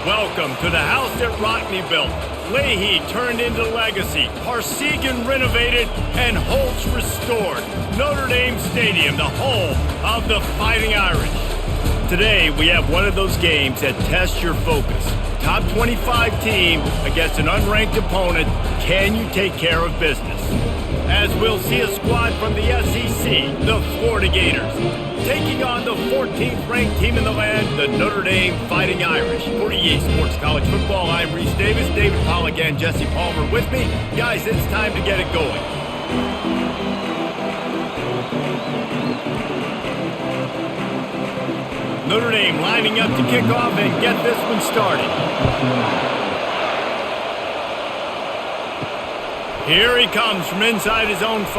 Welcome to the house that Rockne built. Leahy turned into legacy, Parsegan renovated, and Holtz restored. Notre Dame Stadium, the home of the Fighting Irish. Today, we have one of those games that tests your focus. Top 25 team against an unranked opponent. Can you take care of business? As we'll see a squad from the SEC, the Florida Gators, taking on the 14th ranked team in the land, the Notre Dame Fighting Irish. For EA Sports College Football, I'm Reese Davis, David Pollock, and Jesse Palmer with me. Guys, it's time to get it going. Notre Dame lining up to kick off and get this one started. Here he comes from inside his own 5.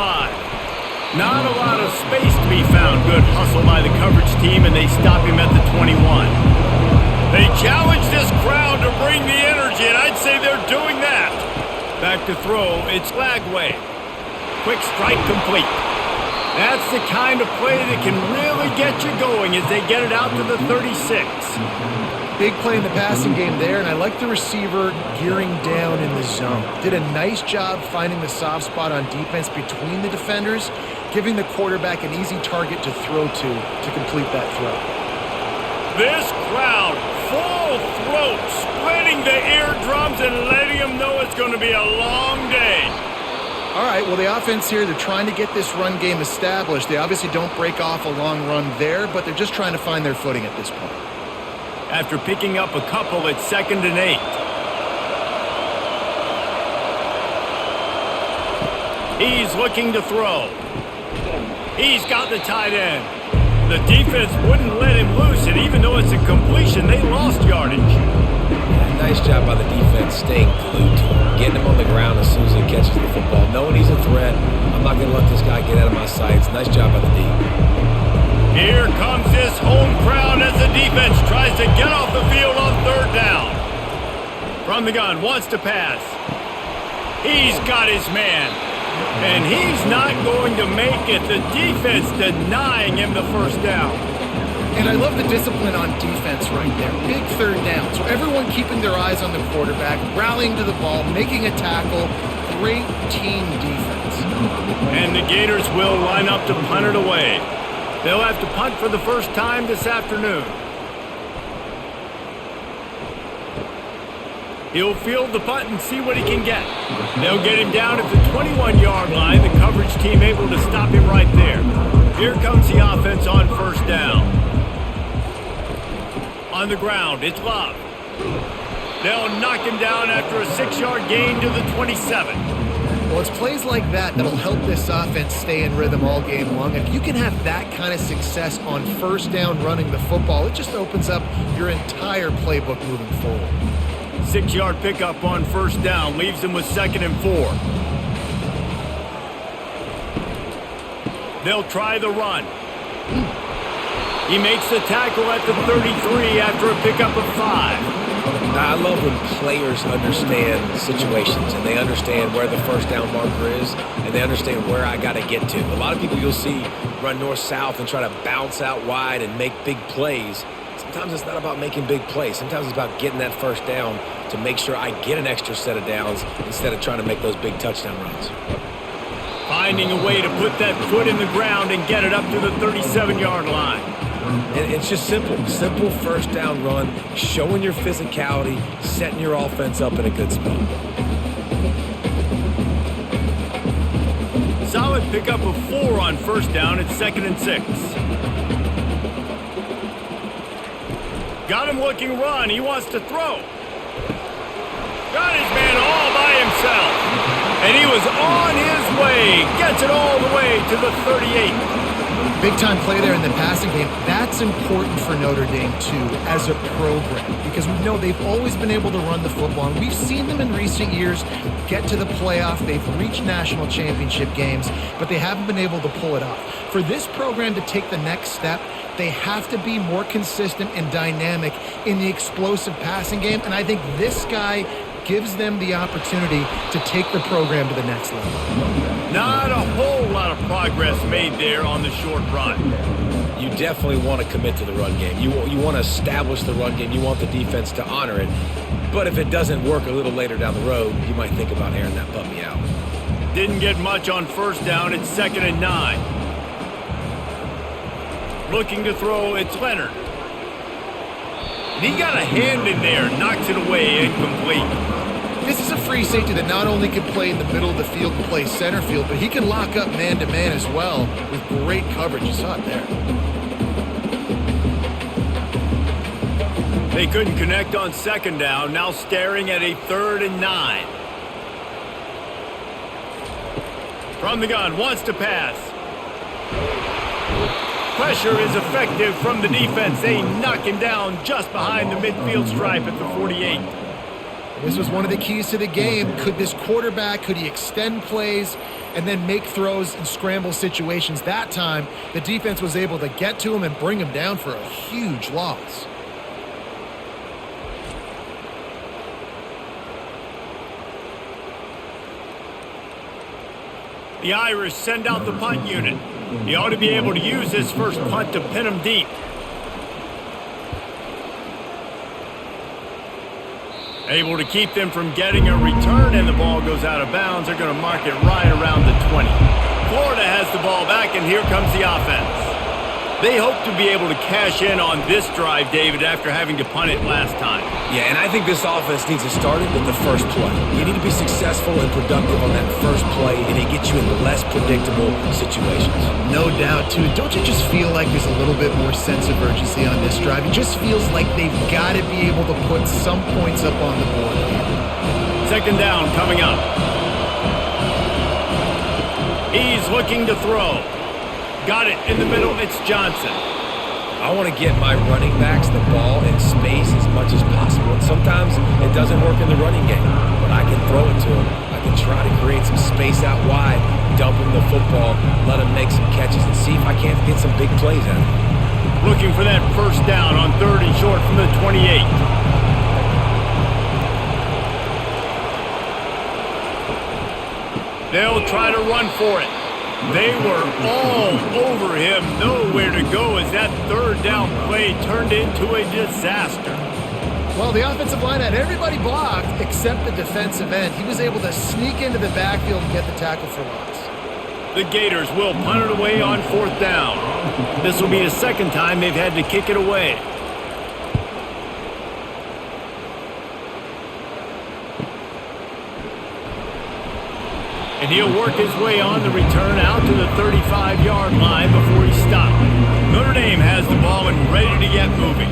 Not a lot of space to be found. Good hustle by the coverage team, and they stop him at the 21. They challenge this crowd to bring the energy, and I'd say they're doing that. Back to throw, it's Lagway. Quick strike complete. That's the kind of play that can really get you going as they get it out to the 36. Big play in the passing game there, and I like the receiver gearing down in the zone. Did a nice job finding the soft spot on defense between the defenders, giving the quarterback an easy target to throw to complete that throw. This crowd, full throat, splitting the eardrums and letting them know it's going to be a long day. All right, well, the offense here, they're trying to get this run game established. They obviously don't break off a long run there, but they're just trying to find their footing at this point. After picking up a couple, it's 2nd and 8. He's looking to throw. He's got the tight end. The defense wouldn't let him loose, and even though it's a completion, they lost yardage. Nice job by the defense staying glued to him, getting him on the ground as soon as he catches the football, knowing he's a threat. I'm not going to let this guy get out of my sights. Nice job by the D. Here comes this home crowd as the defense tries to get off the field on 3rd down. From the gun, wants to pass. He's got his man. And he's not going to make it. The defense denying him the first down. And I love the discipline on defense right there. Big 3rd down. So everyone keeping their eyes on the quarterback, rallying to the ball, making a tackle. Great team defense. And the Gators will line up to punt it away. They'll have to punt for the first time this afternoon. He'll field the punt and see what he can get. They'll get him down at the 21-yard line. The coverage team able to stop him right there. Here comes the offense on 1st down. On the ground, it's Love. They'll knock him down after a 6-yard gain to the 27. Well, it's plays like that that'll help this offense stay in rhythm all game long. If you can have that kind of success on 1st down running the football, it just opens up your entire playbook moving forward. 6-yard pickup on 1st down leaves them with 2nd and 4. They'll try the run. He makes the tackle at the 33 after a pickup of 5. I love when players understand situations and they understand where the 1st down marker is and they understand where I got to get to. A lot of people you'll see run north-south and try to bounce out wide and make big plays. Sometimes it's not about making big plays. Sometimes it's about getting that 1st down to make sure I get an extra set of downs instead of trying to make those big touchdown runs. Finding a way to put that foot in the ground and get it up to the 37-yard line. And it's just simple 1st down run, showing your physicality, setting your offense up in a good spot. Solid pickup of 4 on 1st down at 2nd and 6. Got him looking run. He wants to throw. Got his man all by himself. And he was on his way. Gets it all the way to the 38. Big time play there in the passing game. That's important for Notre Dame too as a program because we know they've always been able to run the football. And we've seen them in recent years get to the playoff. They've reached national championship games, but they haven't been able to pull it off. For this program to take the next step, they have to be more consistent and dynamic in the explosive passing game. And I think this guy gives them the opportunity to take the program to the next level. Not a whole lot of progress made there on the short run. You definitely want to commit to the run game. You want to establish the run game. You want the defense to honor it. But if it doesn't work a little later down the road, you might think about airing that puppy out. Didn't get much on first down. It's 2nd and 9. Looking to throw, it's Leonard. And he got a hand in there, knocks it away, incomplete. This is a free safety that not only can play in the middle of the field and play center field, but he can lock up man-to-man as well with great coverage. You saw it there. They couldn't connect on 2nd down, now staring at a 3rd and 9. From the gun, wants to pass. Pressure is effective from the defense. They knock him down just behind the midfield stripe at the 48. This was one of the keys to the game. Could this quarterback, could he extend plays and then make throws in scramble situations? That time, the defense was able to get to him and bring him down for a huge loss. The Irish send out the punt unit. He ought to be able to use his first punt to pin him deep. Able to keep them from getting a return, and the ball goes out of bounds. They're going to mark it right around the 20. Florida has the ball back, and here comes the offense. They hope to be able to cash in on this drive, David, after having to punt it last time. Yeah, and I think this offense needs to start it with the first play. You need to be successful and productive on that first play, and it gets you in less predictable situations. No doubt, too. Don't you just feel like there's a little bit more sense of urgency on this drive? It just feels like they've got to be able to put some points up on the board here. 2nd down coming up. He's looking to throw. Got it in the middle. It's Johnson. I want to get my running backs the ball in space as much as possible. And sometimes it doesn't work in the running game, but I can throw it to him. I can try to create some space out wide, dump him the football, let him make some catches, and see if I can't get some big plays out of him. Looking for that first down on 3rd and short from the 28. They'll try to run for it. They were all over him, nowhere to go as that 3rd down play turned into a disaster. Well, the offensive line had everybody blocked except the defensive end. He was able to sneak into the backfield and get the tackle for loss. The Gators will punt it away on 4th down. This will be the 2nd time they've had to kick it away. And he'll work his way on the return out to the 35-yard line before he stopped. Notre Dame has the ball and ready to get moving.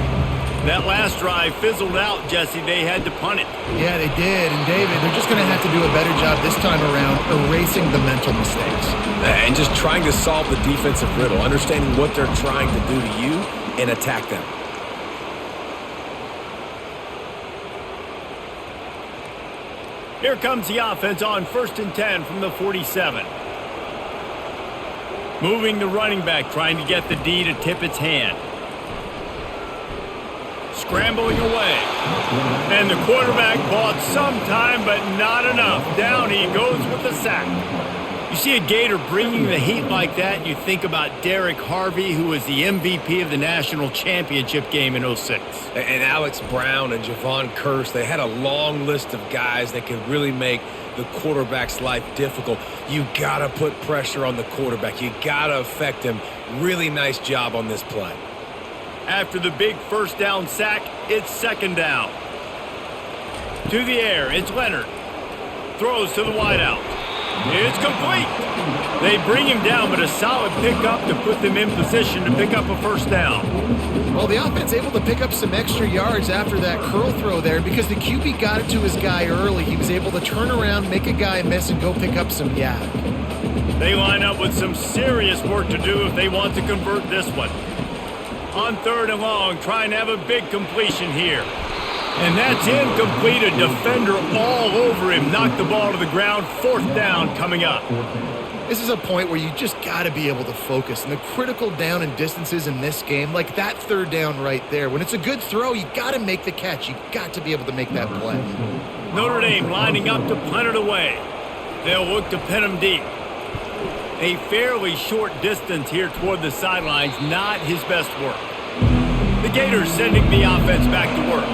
That last drive fizzled out, Jesse. They had to punt it. Yeah, they did. And, David, they're just going to have to do a better job this time around erasing the mental mistakes. And just trying to solve the defensive riddle, understanding what they're trying to do to you and attack them. Here comes the offense on 1st and 10 from the 47. Moving the running back, trying to get the D to tip its hand. Scrambling away. And the quarterback bought some time, but not enough. Down he goes with the sack. You see a Gator bringing the heat like that, and you think about Derek Harvey, who was the MVP of the national championship game in 06. And Alex Brown and Javon Curse, they had a long list of guys that could really make the quarterback's life difficult. You got to put pressure on the quarterback. You got to affect him. Really nice job on this play. After the big first down sack, it's 2nd down. To the air, it's Leonard. Throws to the wideout. It's complete. They bring him down, but a solid pickup to put them in position to pick up a first down. Well, the offense able to pick up some extra yards after that curl throw there because the QB got it to his guy early. He was able to turn around, make a guy miss, and go pick up some yak. They line up with some serious work to do if they want to convert this one. On 3rd and long, trying to have a big completion here. And that's incomplete. A defender all over him. Knocked the ball to the ground. 4th down coming up. This is a point where you just got to be able to focus. And the critical down and distances in this game, like that 3rd down right there, when it's a good throw, you got to make the catch. You got to be able to make that play. Notre Dame lining up to punt it away. They'll look to pin him deep. A fairly short distance here toward the sidelines, not his best work. The Gators sending the offense back to work.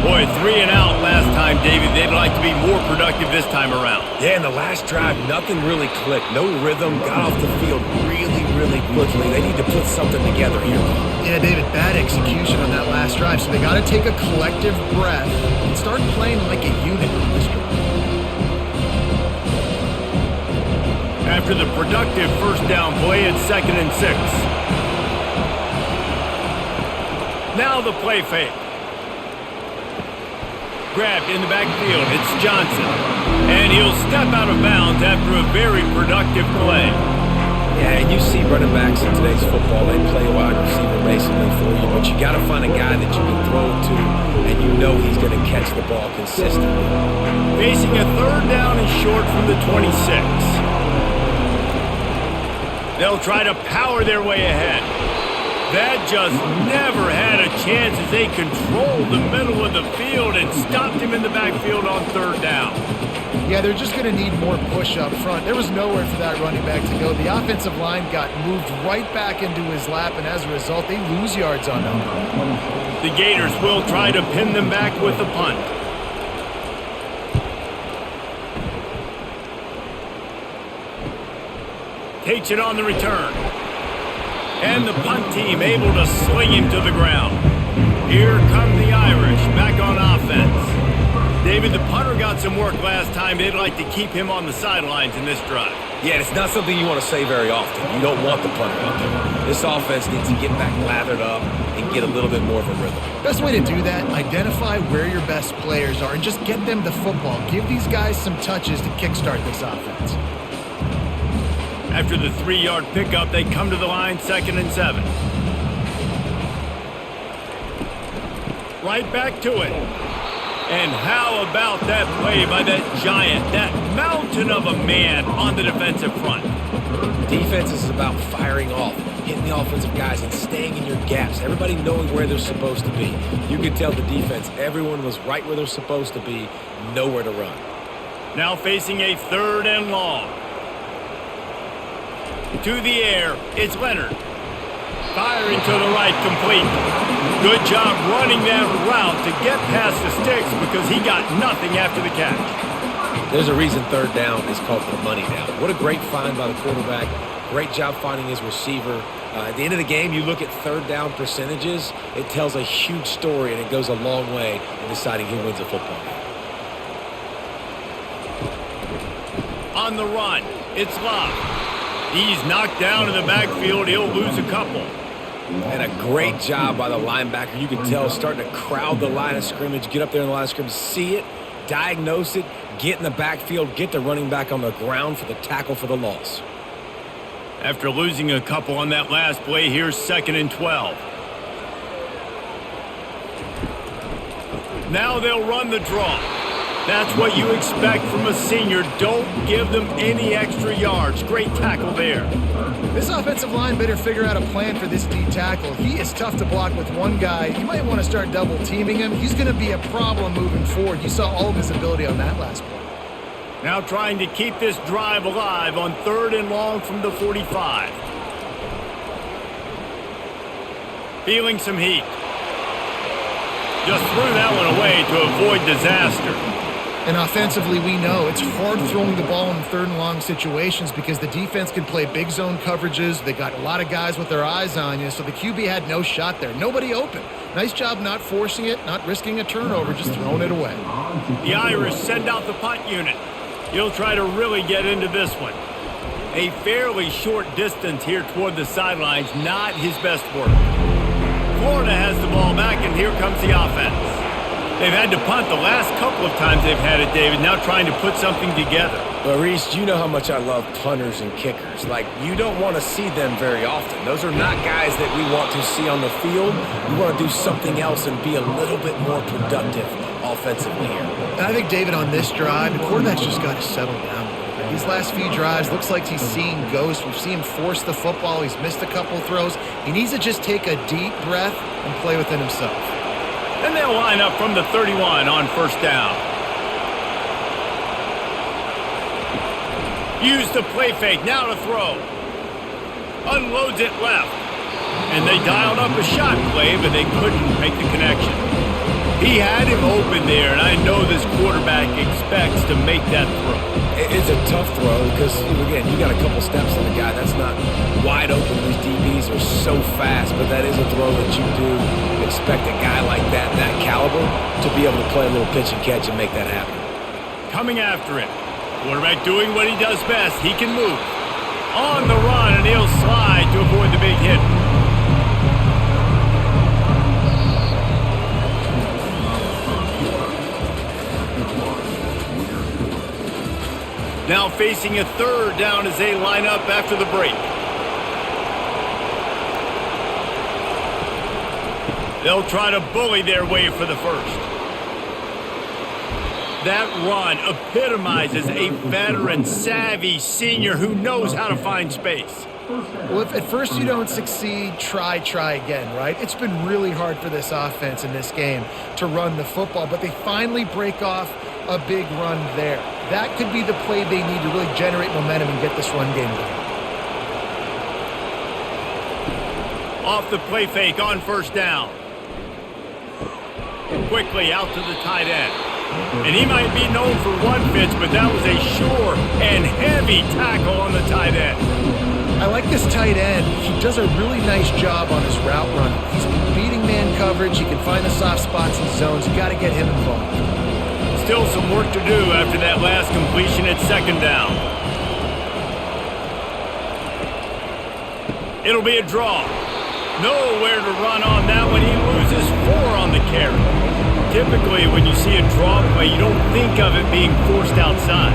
Boy, 3 and out last time, David. They'd like to be more productive this time around. Yeah, in the last drive, nothing really clicked. No rhythm, got off the field really quickly. They need to put something together here. Yeah, David, bad execution on that last drive, so they got to take a collective breath and start playing like a unit on this drive. After the productive first down play, it's 2nd and 6. Now the play fake. Grabbed in the backfield, it's Johnson. And he'll step out of bounds after a very productive play. Yeah, and you see running backs in today's football, they play wide receiver basically for you, but you got to find a guy that you can throw it to, and you know he's going to catch the ball consistently. Facing a 3rd down and short from the 26. They'll try to power their way ahead. That just never had a chance as they controlled the middle of the field and stopped him in the backfield on 3rd down. Yeah, they're just going to need more push up front. There was nowhere for that running back to go. The offensive line got moved right back into his lap, and as a result, they lose yards on them. The Gators will try to pin them back with a punt. Takes it on the return. And the punt team able to sling him to the ground. Here come the Irish back on offense. David, the punter got some work last time. They'd like to keep him on the sidelines in this drive. Yeah, it's not something you want to say very often. You don't want the punter out there. This offense needs to get back lathered up and get a little bit more of a rhythm. Best way to do that, identify where your best players are and just get them the football. Give these guys some touches to kickstart this offense. After the 3-yard pickup, they come to the line, 2nd and 7. Right back to it. And how about that play by that giant, that mountain of a man on the defensive front? Defense is about firing off, hitting the offensive guys and staying in your gaps. Everybody knowing where they're supposed to be. You can tell the defense, everyone was right where they're supposed to be, nowhere to run. Now facing a 3rd and long. To the air, it's Leonard. Firing to the right, complete. Good job running that route to get past the sticks because he got nothing after the catch. There's a reason 3rd down is called the money down. What a great find by the quarterback. Great job finding his receiver. At the end of the game, you look at 3rd down percentages. It tells a huge story, and it goes a long way in deciding who wins a football game. On the run, it's Love. He's knocked down in the backfield. He'll lose a couple. And a great job by the linebacker. You can tell starting to crowd the line of scrimmage, get up there in the line of scrimmage, see it, diagnose it, get in the backfield, get the running back on the ground for the tackle for the loss. After losing a couple on that last play, here's 2nd and 12. Now they'll run the draw. That's what you expect from a senior. Don't give them any extra yards. Great tackle there. This offensive line better figure out a plan for this D tackle. He is tough to block with one guy. You might want to start double teaming him. He's going to be a problem moving forward. You saw all of his ability on that last play. Now trying to keep this drive alive on 3rd and long from the 45. Feeling some heat. Just threw that one away to avoid disaster. And offensively, we know it's hard throwing the ball in 3rd and long situations because the defense can play big zone coverages. They got a lot of guys with their eyes on you, so the QB had no shot there. Nobody open. Nice job not forcing it, not risking a turnover, just throwing it away. The Irish send out the punt unit. He'll try to really get into this one. A fairly short distance here toward the sidelines, not his best work. Florida has the ball back, and here comes the offense. They've had to punt the last couple of times they've had it, David, now trying to put something together. But, Reese, you know how much I love punters and kickers. Like, you don't want to see them very often. Those are not guys that we want to see on the field. We want to do something else and be a little bit more productive offensively here. And I think, David, on this drive, the quarterback's just got to settle down a little bit. These last few drives, looks like he's seeing ghosts. We've seen him force the football. He's missed a couple throws. He needs to just take a deep breath and play within himself. And they'll line up from the 31 on 1st down. Use the play fake, now to throw. Unloads it left. And they dialed up a shot play, but they couldn't make the connection. He had him open there, and I know this quarterback expects to make that throw. It's a tough throw because, again, you got a couple steps on the guy. That's not wide open. These DBs are so fast, but that is a throw that you do expect a guy like that caliber, to be able to play a little pitch and catch and make that happen. Coming after him. Quarterback doing what he does best. He can move. On the run, and he'll slide to avoid the big hit. Now facing a third down as they line up after the break. They'll try to bully their way for the first. That run epitomizes a veteran, savvy senior who knows how to find space. Well, if at first you don't succeed, try again, right? It's been really hard for this offense in this game to run the football, but they finally break off a big run there. That could be the play they need to really generate momentum and get this run game going. Off the play fake on first down. Quickly out to the tight end. And he might be known for one pitch, but that was a sure and heavy tackle on the tight end. I like this tight end. He does a really nice job on his route running. He's beating man coverage. He can find the soft spots and zones. You got to get him involved. Still some work to do after that last completion at second down. It'll be a draw. Nowhere to run on that one. He loses 4 on the carry. Typically, when you see a draw play, you don't think of it being forced outside.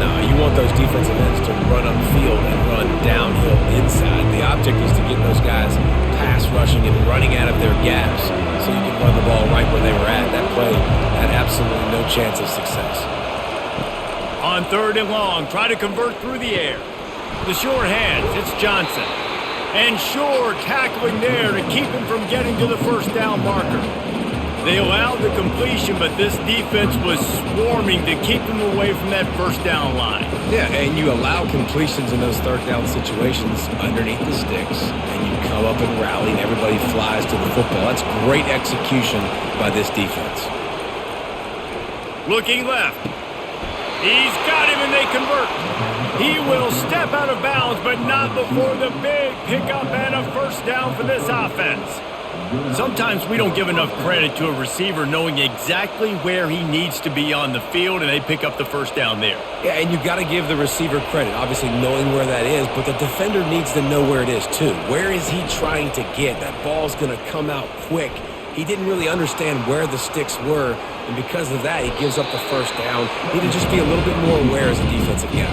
No, you want those defensive ends to run upfield and run downhill inside. The object is to get those guys pass rushing and running out of their gaps so you can run the ball right where they were at. That play had absolutely no chance of success. On third and long, try to convert through the air. The sure hands, it's Johnson. And Shore tackling there to keep him from getting to the first down marker. They allowed the completion, but this defense was swarming to keep them away from that first down line. Yeah, and you allow completions in those third down situations underneath the sticks, and you come up and rally, and everybody flies to the football. That's great execution by this defense. Looking left. He's got him, and they convert. He will step out of bounds, but not before the big pickup and a first down for this offense. Sometimes we don't give enough credit to a receiver knowing exactly where he needs to be on the field, and they pick up the first down there. Yeah, and you've got to give the receiver credit, obviously knowing where that is, but the defender needs to know where it is too. Where is he trying to get? That ball's going to come out quick. He didn't really understand where the sticks were, and because of that, he gives up the first down. He need to just be a little bit more aware as a defensive guy.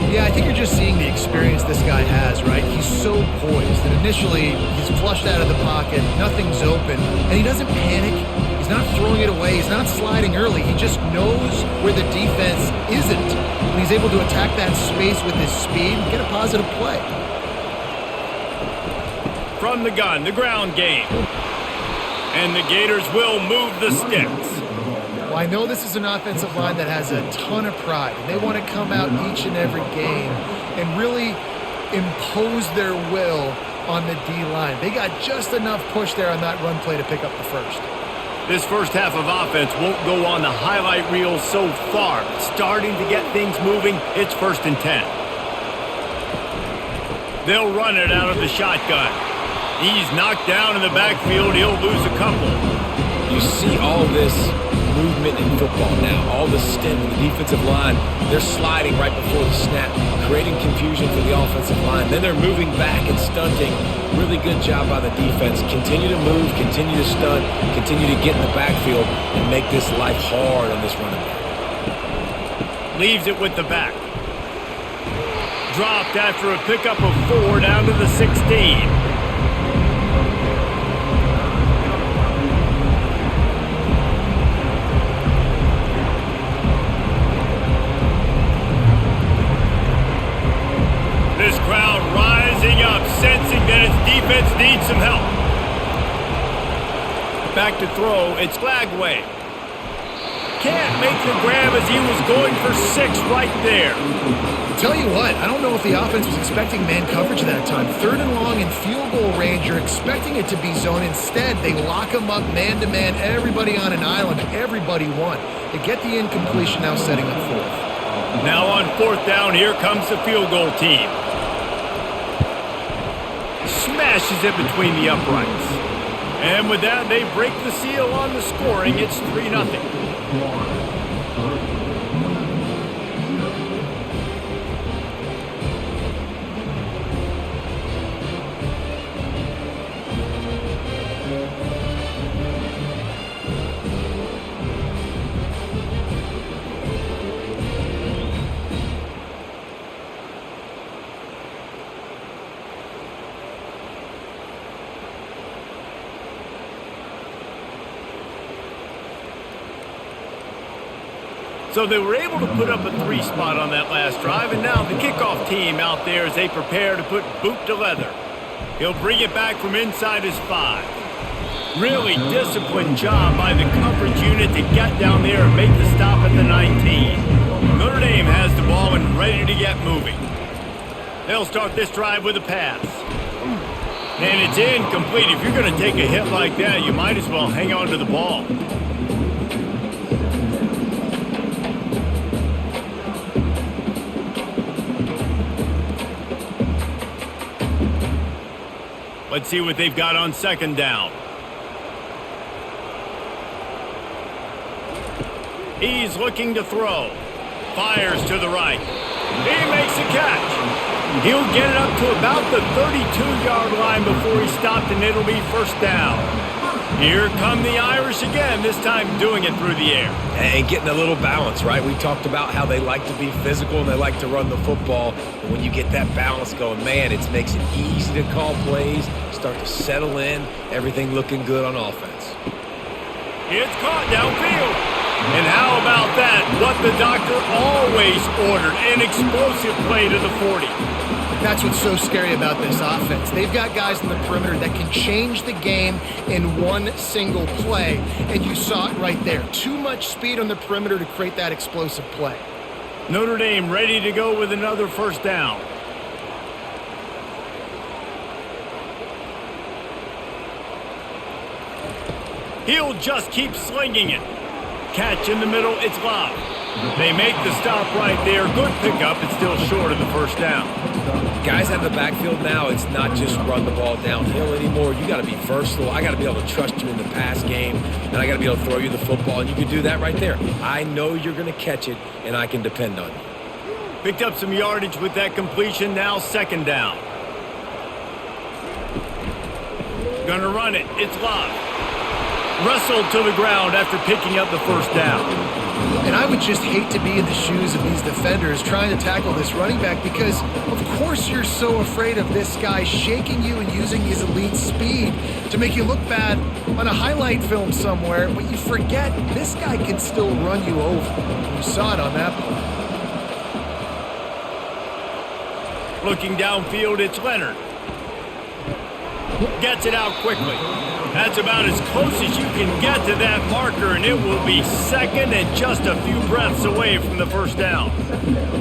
Yeah, I think you're just seeing the experience this guy has, right? He's so poised, and initially he's flushed out of the pocket, nothing's open, and he doesn't panic. He's not throwing it away. He's not sliding early. He just knows where the defense isn't, and he's able to attack that space with his speed and get a positive play. From the gun, the ground game. And the Gators will move the sticks. Well, I know this is an offensive line that has a ton of pride, and they want to come out each and every game and really impose their will on the D-line. They got just enough push there on that run play to pick up the first. This first half of offense won't go on the highlight reel so far. Starting to get things moving, it's 1st and 10. They'll run it out of the shotgun. He's knocked down in the backfield. He'll lose a couple. You see all this movement in football now. All the stem in the defensive line. They're sliding right before the snap, creating confusion for the offensive line. Then they're moving back and stunting. Really good job by the defense. Continue to move, continue to stunt, continue to get in the backfield and make this life hard on this running back. Leaves it with the back. Dropped after a pickup of 4 down to the 16. This crowd rising up, sensing that its defense needs some help. Back to throw, it's Flagway. Can't make the grab as he was going for 6 right there. Tell you what, I don't know if the offense was expecting man coverage that time. 3rd and long in field goal range, you're expecting it to be zone. Instead, they lock him up man-to-man, everybody on an island, everybody won. They get the incompletion, now setting up 4th. Now on 4th down, here comes the field goal team. Smashes it between the uprights. And with that, they break the seal on the scoring. It's 3-0. So they were able to put up a 3 spot on that last drive, and now the kickoff team out there as they prepare to put boot to leather. He'll bring it back from inside his 5. Really disciplined job by the coverage unit to get down there and make the stop at the 19. Notre Dame has the ball and ready to get moving. They'll start this drive with a pass. And it's incomplete. If you're going to take a hit like that, you might as well hang on to the ball. Let's see what they've got on 2nd down. He's looking to throw. Fires to the right. He makes a catch. He'll get it up to about the 32-yard line before he's stopped, and it'll be 1st down. Here come the Irish again, this time doing it through the air. And getting a little balance, right? We talked about how they like to be physical and they like to run the football. And when you get that balance going, man, it makes it easy to call plays, start to settle in, everything looking good on offense. It's caught downfield. And how about that? What the doctor always ordered, an explosive play to the 40. That's what's so scary about this offense. They've got guys in the perimeter that can change the game in one single play, and you saw it right there. Too much speed on the perimeter to create that explosive play. Notre Dame ready to go with another 1st down. He'll just keep slinging it. Catch in the middle, it's loud. They make the stop right there. Good pickup. It's still short of the 1st down. Guys out of the backfield now, it's not just run the ball downhill anymore. You got to be versatile. I got to be able to trust you in the pass game, and I got to be able to throw you the football, and you can do that right there. I know you're going to catch it, and I can depend on you. Picked up some yardage with that completion. Now 2nd down. Gonna run it. It's live. Wrestled to the ground after picking up the 1st down. And I would just hate to be in the shoes of these defenders trying to tackle this running back because, of course, you're so afraid of this guy shaking you and using his elite speed to make you look bad on a highlight film somewhere, but you forget this guy can still run you over. You saw it on that play. Looking downfield, it's Leonard. Gets it out quickly. That's about as close as you can get to that marker, and it will be 2nd and just a few breaths away from the 1st down.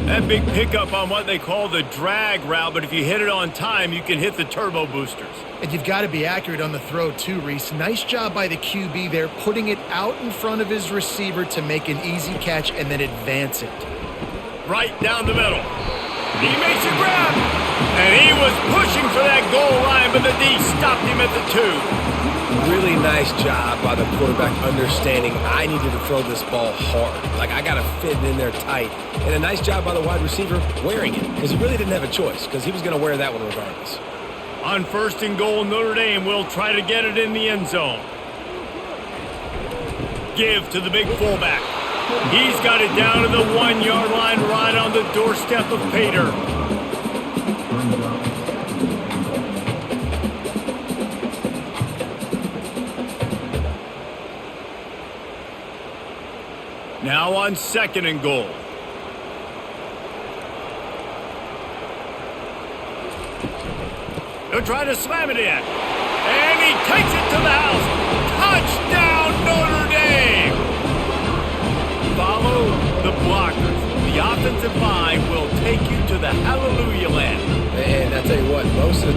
That big pickup on what they call the drag route, but if you hit it on time, you can hit the turbo boosters. And you've got to be accurate on the throw too, Reese. Nice job by the QB there, putting it out in front of his receiver to make an easy catch and then advance it. Right down the middle. He makes a grab, and he was pushing for that goal line, but the D stopped him at the 2. Really nice job by the quarterback understanding I needed to throw this ball hard. Like, I got to fit it in there tight. And a nice job by the wide receiver wearing it, because he really didn't have a choice, because he was going to wear that one regardless. On 1st and goal, Notre Dame will try to get it in the end zone. Give to the big fullback. He's got it down to the 1-yard line, right on the doorstep of Pater. Now on 2nd and goal. He'll try to slam it in. And he takes it to the house. Touchdown, Notre Dame!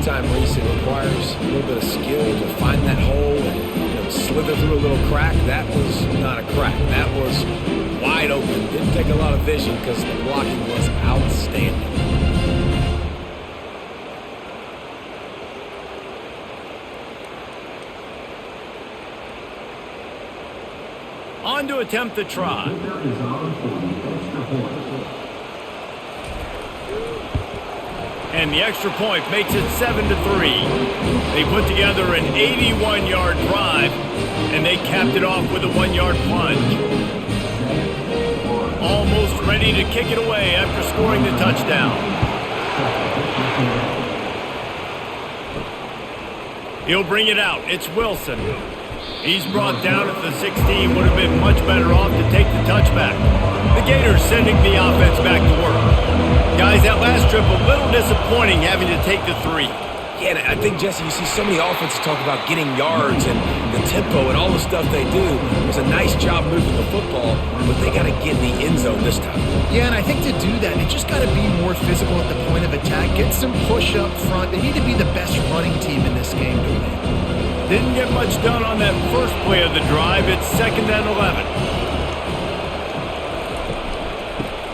anytime, Reese, it requires a little bit of skill to find that hole and slither through a little crack. That was not a crack. That was wide open. Didn't take a lot of vision because the blocking was outstanding. On to attempt the try. And the extra point makes it 7-3. They put together an 81-yard drive, and they capped it off with a 1-yard plunge. Almost ready to kick it away after scoring the touchdown. He'll bring it out. It's Wilson. He's brought down at the 16. Would have been much better off to take the touchback. The Gators sending the offense back to work. Guys, that last trip a little disappointing having to take the 3. Yeah, and I think, Jesse, you see so many offenses talk about getting yards and the tempo and all the stuff they do. It was a nice job moving the football, but they got to get in the end zone this time. Yeah, and I think to do that, they just got to be more physical at the point of attack. Get some push up front. They need to be the best running team in this game to win. Didn't get much done on that first play of the drive. It's 2nd and 11.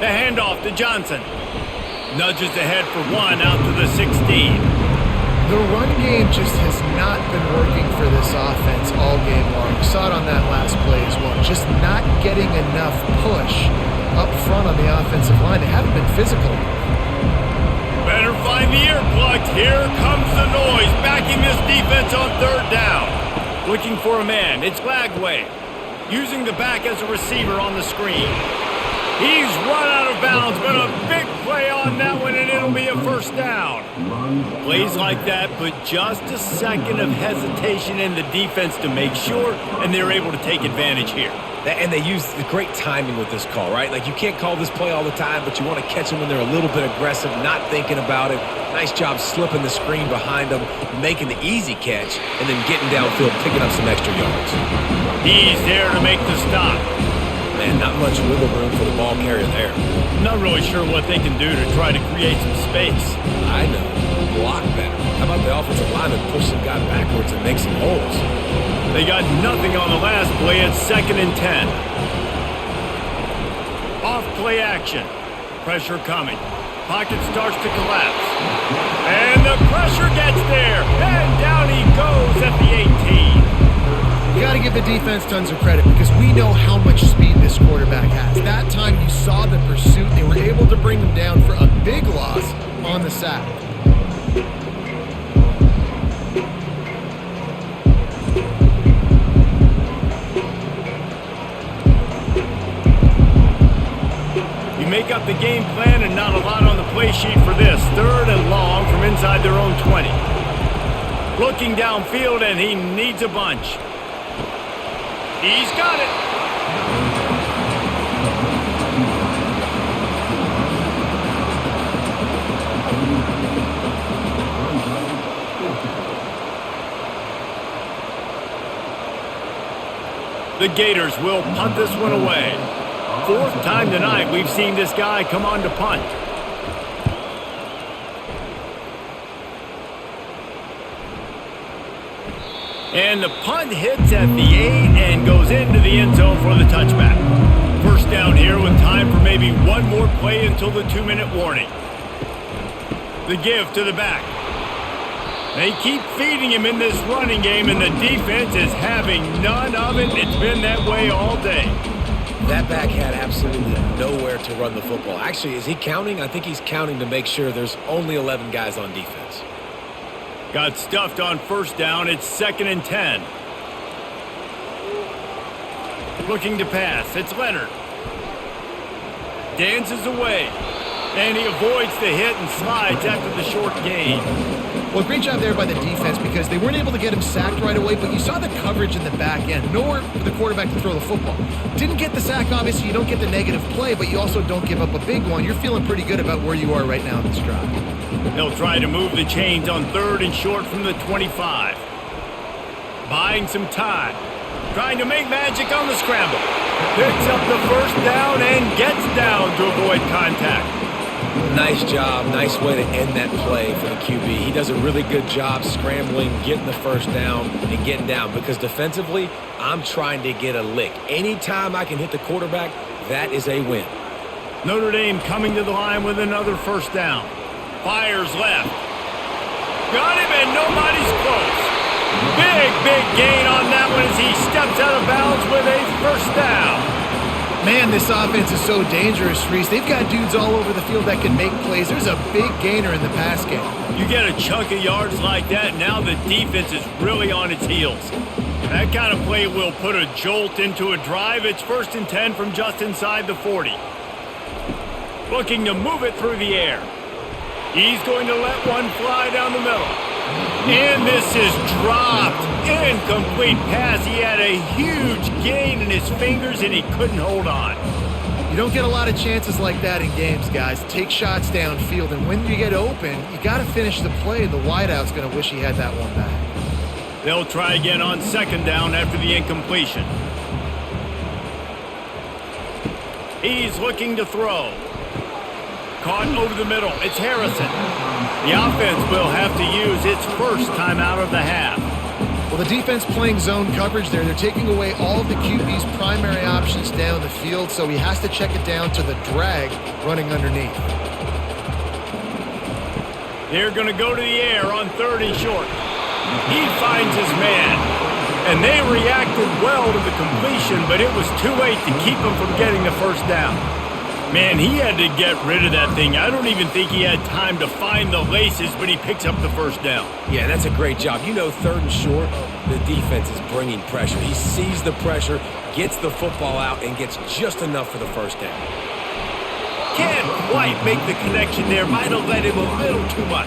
The handoff to Johnson. Nudges ahead for 1 out to the 16. The run game just has not been working for this offense all game long. We saw it on that last play as well. Just not getting enough push up front on the offensive line. They haven't been physical. Better find the earplugs. Here comes the noise. Backing this defense on 3rd down. Looking for a man. It's Lagway. Using the back as a receiver on the screen. He's run out of bounds, but a big play on that one, and it'll be a 1st down. Plays like that put just a second of hesitation in the defense to make sure, and they're able to take advantage here. And they use the great timing with this call, right? Like, you can't call this play all the time, but you want to catch them when they're a little bit aggressive, not thinking about it. Nice job slipping the screen behind them, making the easy catch, and then getting downfield, picking up some extra yards. He's there to make the stop. Man, not much wiggle room for the ball carrier there. Not really sure what they can do to try to create some space. I know. Block better. How about the offensive lineman push some guy backwards and make some holes? They got nothing on the last play. It's 2nd and 10. Off play action. Pressure coming. Pocket starts to collapse. And the pressure gets there. And down he goes at the 18. You got to give the defense tons of credit because we know how much speed this quarterback has. That time you saw the pursuit. They were able to bring him down for a big loss on the sack. You make up the game plan and not a lot on the play sheet for this. 3rd and long from inside their own 20. Looking downfield, and he needs a bunch. He's got it. The Gators will punt this one away. 4th time tonight we've seen this guy come on to punt. And the punt hits at the 8 and goes into the end zone for the touchback. 1st down here with time for maybe one more play until the 2-minute warning. The give to the back. They keep feeding him in this running game, and the defense is having none of it. It's been that way all day. That back had absolutely nowhere to run the football. Actually, is he counting? I think he's counting to make sure there's only 11 guys on defense. Got stuffed on 1st down. It's 2nd and 10. Looking to pass. It's Leonard. Dances away. And he avoids the hit and slides after the short gain. Well, great job there by the defense because they weren't able to get him sacked right away, but you saw the coverage in the back end. Nowhere for the quarterback to throw the football. Didn't get the sack, obviously. You don't get the negative play, but you also don't give up a big one. You're feeling pretty good about where you are right now in this drive. They'll try to move the chains on 3rd and short from the 25. Buying some time. Trying to make magic on the scramble. Picks up the 1st down and gets down to avoid contact. Nice job, nice way to end that play for the QB. He does a really good job scrambling, getting the first down, and getting down. Because defensively, I'm trying to get a lick. Anytime I can hit the quarterback, that is a win. Notre Dame coming to the line with another first down. Fires left. Got him, and nobody's close. Big gain on that one as he steps out of bounds with a first down. Man, this offense is so dangerous, Reese. They've got dudes all over the field that can make plays. There's a big gainer in the pass game. You get a chunk of yards like that, now the defense is really on its heels. That kind of play will put a jolt into a drive. It's 1st and 10 from just inside the 40. Looking to move it through the air. He's going to let one fly down the middle. And this is dropped. Incomplete pass. He had a huge gain in his fingers, and he couldn't hold on. You don't get a lot of chances like that in games, guys. Take shots downfield, and when you get open, you got to finish the play. The wideout's going to wish he had that one back. They'll try again on 2nd down after the incompletion. He's looking to throw. Caught over the middle. It's Harrison. The offense will have to use its first time out of the half. Well, the defense playing zone coverage there. They're taking away all of the QB's primary options down the field, so he has to check it down to the drag running underneath. They're going to go to the air on 3rd and short. He finds his man. And they reacted well to the completion, but it was too late to keep him from getting the first down. Man, he had to get rid of that thing. I don't even think he had time to find the laces, but he picks up the first down. Yeah, that's a great job. You know, 3rd and short, the defense is bringing pressure. He sees the pressure, gets the football out, and gets just enough for the first down. Can't quite make the connection there. Might have let him a little too much.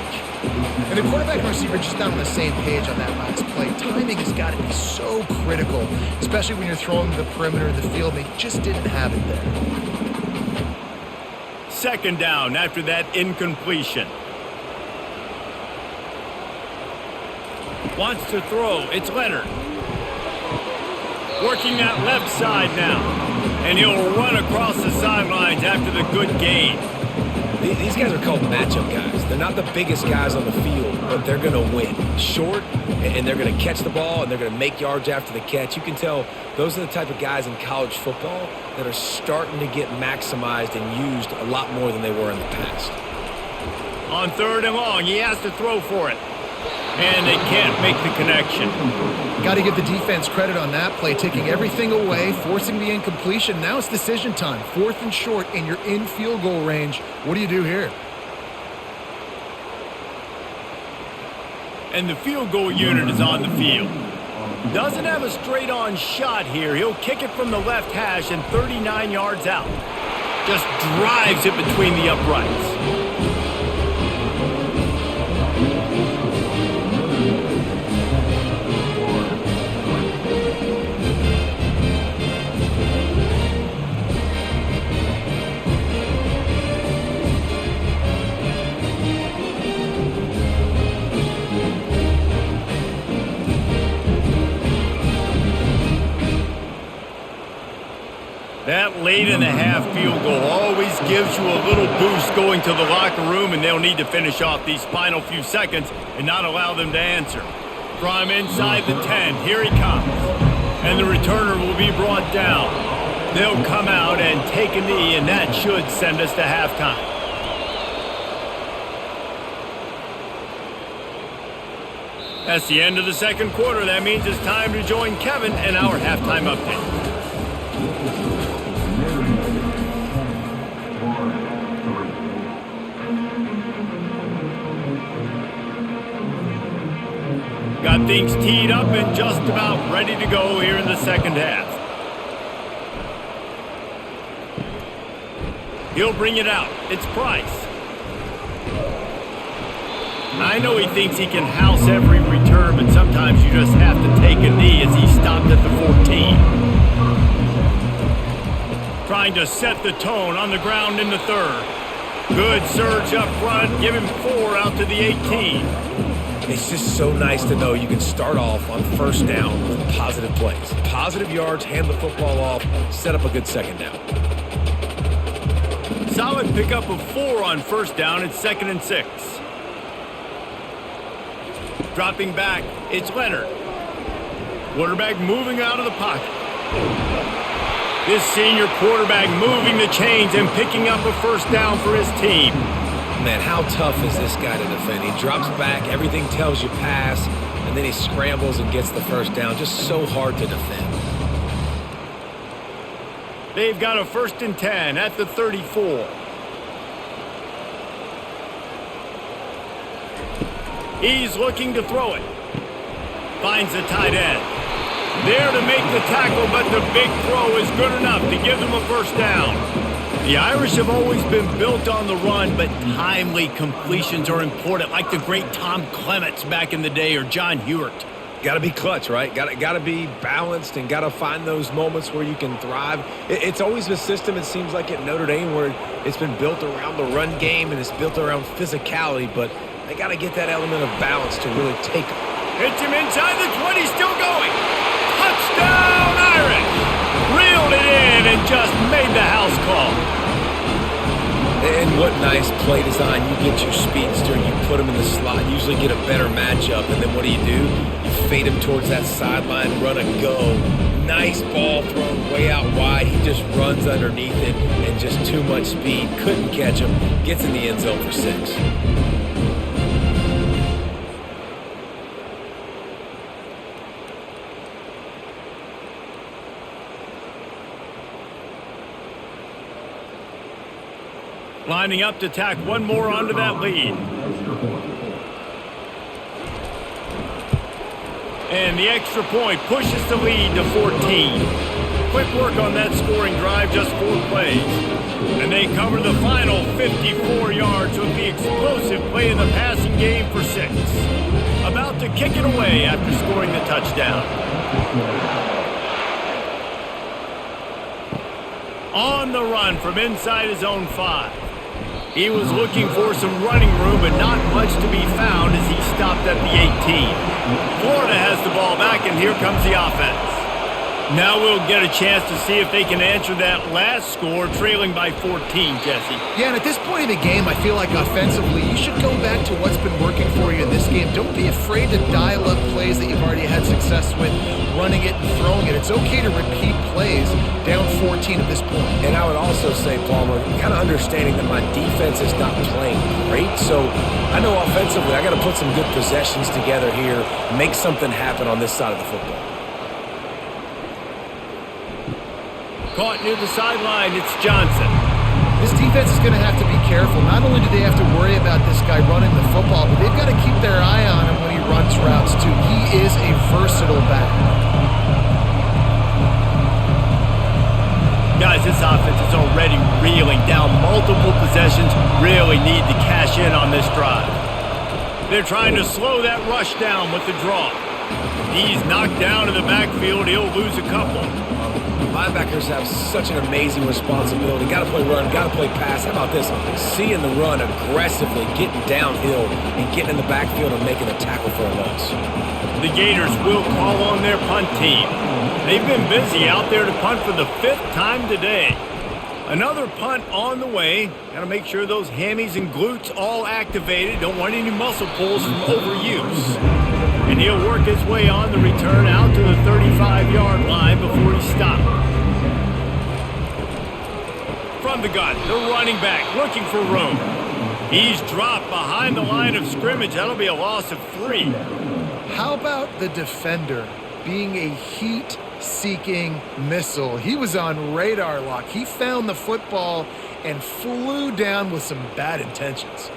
And the quarterback and receiver just not on the same page on that last play. Timing has got to be so critical, especially when you're throwing the perimeter of the field. They just didn't have it there. 2nd down after that incompletion. Wants to throw. It's Leonard. Working that left side now. And he'll run across the sidelines after the good gain. These guys are called matchup guys. They're not the biggest guys on the field, but they're going to win. Short, and they're going to catch the ball, and they're going to make yards after the catch. You can tell those are the type of guys in college football that are starting to get maximized and used a lot more than they were in the past. On 3rd and long, he has to throw for it. And they can't make the connection. Got to give the defense credit on that play, taking everything away, forcing the incompletion. Now it's decision time. 4th and short, and you're in field goal range. What do you do here? And the field goal unit is on the field. Doesn't have a straight-on shot here. He'll kick it from the left hash and 39 yards out. Just drives it between the uprights. That late-in-the-half field goal always gives you a little boost going to the locker room, and they'll need to finish off these final few seconds and not allow them to answer. From inside the 10, here he comes. And the returner will be brought down. They'll come out and take a knee, and that should send us to halftime. That's the end of the 2nd quarter. That means it's time to join Kevin and our halftime update. Got things teed up and just about ready to go here in the 2nd half. He'll bring it out. It's Price. I know he thinks he can house every return, but sometimes you just have to take a knee as he stopped at the 14. Trying to set the tone on the ground in the 3rd. Good surge up front. Give him 4 out to the 18. It's just so nice to know you can start off on 1st down with positive plays. Positive yards, hand the football off, set up a good 2nd down. solid pickup of 4 on first down. It's 2nd and 6. Dropping back, it's Leonard. Quarterback moving out of the pocket. This senior quarterback moving the chains and picking up a first down for his team. Man, how tough is this guy to defend? He drops back, everything tells you pass, and then he scrambles and gets the first down. Just so hard to defend. They've got a 1st and 10 at the 34. He's looking to throw it. Finds the tight end. There to make the tackle, but the big throw is good enough to give them a first down. The Irish have always been built on the run, but timely completions are important, like the great Tom Clements back in the day or John Hewart. Got to be clutch, right? Got to be balanced and got to find those moments where you can thrive. It's always the system, it seems like, at Notre Dame where it's been built around the run game and it's built around physicality, but they got to get that element of balance to really take it. Hits him inside the 20, still going. Touchdown, Irish! Reeled it in and just made the house call. And what nice play design. You get your speedster, you put him in the slot, usually get a better matchup, and then what do? You fade him towards that sideline, run a go. Nice ball thrown way out wide. He just runs underneath it and just too much speed. Couldn't catch him. Gets in the end zone for 6. Lining up to tack one more onto that lead. And the extra point pushes the lead to 14. Quick work on that scoring drive, just 4 plays. And they cover the final 54 yards with the explosive play in the passing game for 6. About to kick it away after scoring the touchdown. On the run from inside his own 5. He was looking for some running room, but not much to be found as he stopped at the 18. Florida has the ball back, and here comes the offense. Now we'll get a chance to see if they can answer that last score, trailing by 14, Jesse. Yeah, and at this point in the game, I feel like offensively, you should go back to what's been working for you in this game. Don't be afraid to dial up plays that you've already had success with, running it and throwing it. It's okay to repeat plays down 14 at this point. And I would also say, Palmer, kind of understanding that my defense is not playing great, so I know offensively I got to put some good possessions together here, make something happen on this side of the football. Caught near the sideline, it's Johnson. This defense is going to have to be careful. Not only do they have to worry about this guy running the football, but they've got to keep their eye on him when he runs routes, too. He is a versatile back. Guys, this offense is already reeling down multiple possessions. Really need to cash in on this drive. They're trying to slow that rush down with the draw. He's knocked down in the backfield. He'll lose a couple. Linebackers have such an amazing responsibility. Got to play run, got to play pass. How about this? Seeing the run aggressively, getting downhill, and getting in the backfield and making a tackle for a loss. The Gators will call on their punt team. They've been busy out there to punt for the 5th time today. Another punt on the way. Got to make sure those hammies and glutes all activated. Don't want any muscle pulls from overuse. And he'll work his way on the return out to the 35-yard line before he stopped. From the gun, the running back looking for room. He's dropped behind the line of scrimmage. That'll be a loss of 3. How about the defender being a heat-seeking missile? He was on radar lock. He found the football and flew down with some bad intentions.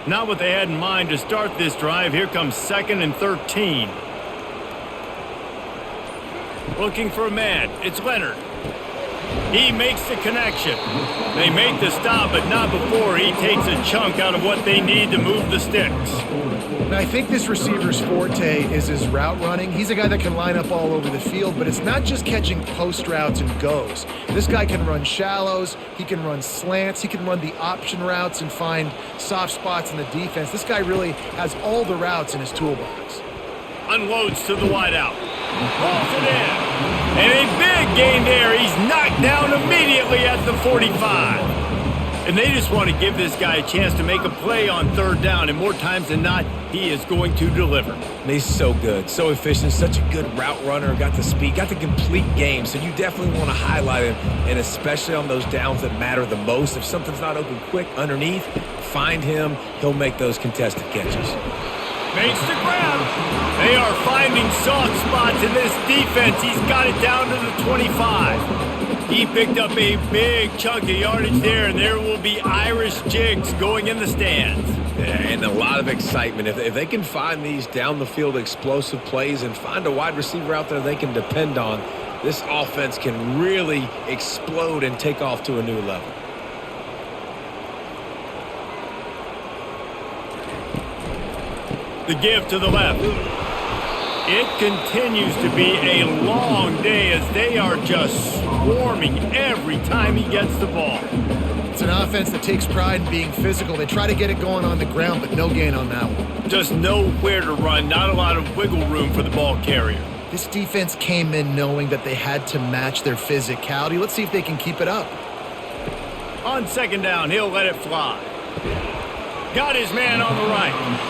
Not what they had in mind to start this drive. Here comes 2nd and 13. Looking for a man. It's Leonard. He makes the connection. They make the stop, but not before he takes a chunk out of what they need to move the sticks. Now, I think this receiver's forte is his route running. He's a guy that can line up all over the field, but it's not just catching post routes and goes. This guy can run shallows, he can run slants, he can run the option routes and find soft spots in the defense. This guy really has all the routes in his toolbox. Unloads to the wideout. Pulls it in. And a big gain there. He's knocked down immediately at the 45. And they just want to give this guy a chance to make a play on third down, and more times than not, he is going to deliver. He's so good, so efficient, such a good route runner, got the speed, got the complete game, so you definitely want to highlight him, and especially on those downs that matter the most. If something's not open quick underneath, find him, he'll make those contested catches. Makes the grab. They are finding soft spots in this defense. He's got it down to the 25. He picked up a big chunk of yardage there, and there will be Irish jigs going in the stands. Yeah, and a lot of excitement. If they can find these down-the-field explosive plays and find a wide receiver out there they can depend on, this offense can really explode and take off to a new level. The give to the left. It continues to be a long day as they are just swarming every time he gets the ball. It's an offense that takes pride in being physical. They try to get it going on the ground, but no gain on that one. Just nowhere to run, not a lot of wiggle room for the ball carrier. This defense came in knowing that they had to match their physicality. Let's see if they can keep it up. On second down, he'll let it fly. Got his man on the right.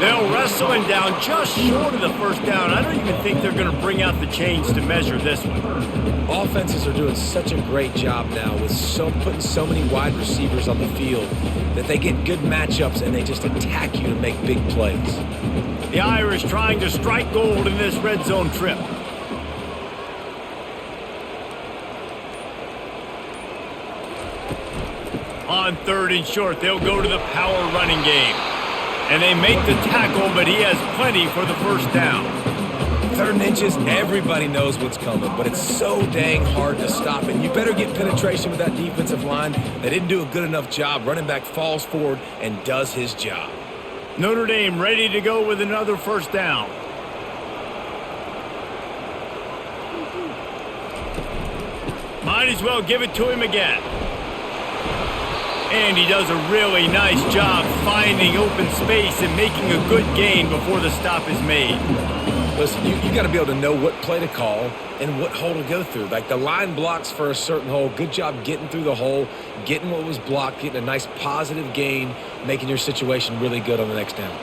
They'll wrestle him down just short of the first down. I don't even think they're going to bring out the chains to measure this one. Offenses are doing such a great job now with putting so many wide receivers on the field that they get good matchups and they just attack you to make big plays. The Irish trying to strike gold in this red zone trip. On third and short, they'll go to the power running game. And they make the tackle, but he has plenty for the first down. Third and inches, everybody knows what's coming, but it's so dang hard to stop it. You better get penetration with that defensive line. They didn't do a good enough job. Running back falls forward and does his job. Notre Dame ready to go with another first down. Might as well give it to him again. And he does a really nice job finding open space and making a good gain before the stop is made. Listen, you got to be able to know what play to call and what hole to go through. Like the line blocks for a certain hole. Good job getting through the hole, getting what was blocked, getting a nice positive gain, making your situation really good on the next down.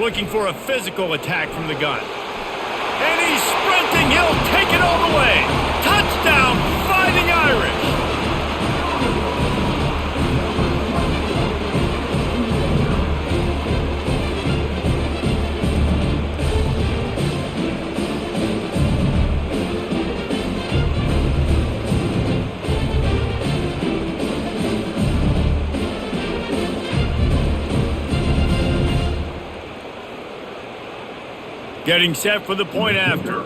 Looking for a physical attack from the gun. And he's sprinting. He'll take it all the way. Touchdown, Fighting Irish. Getting set for the point after.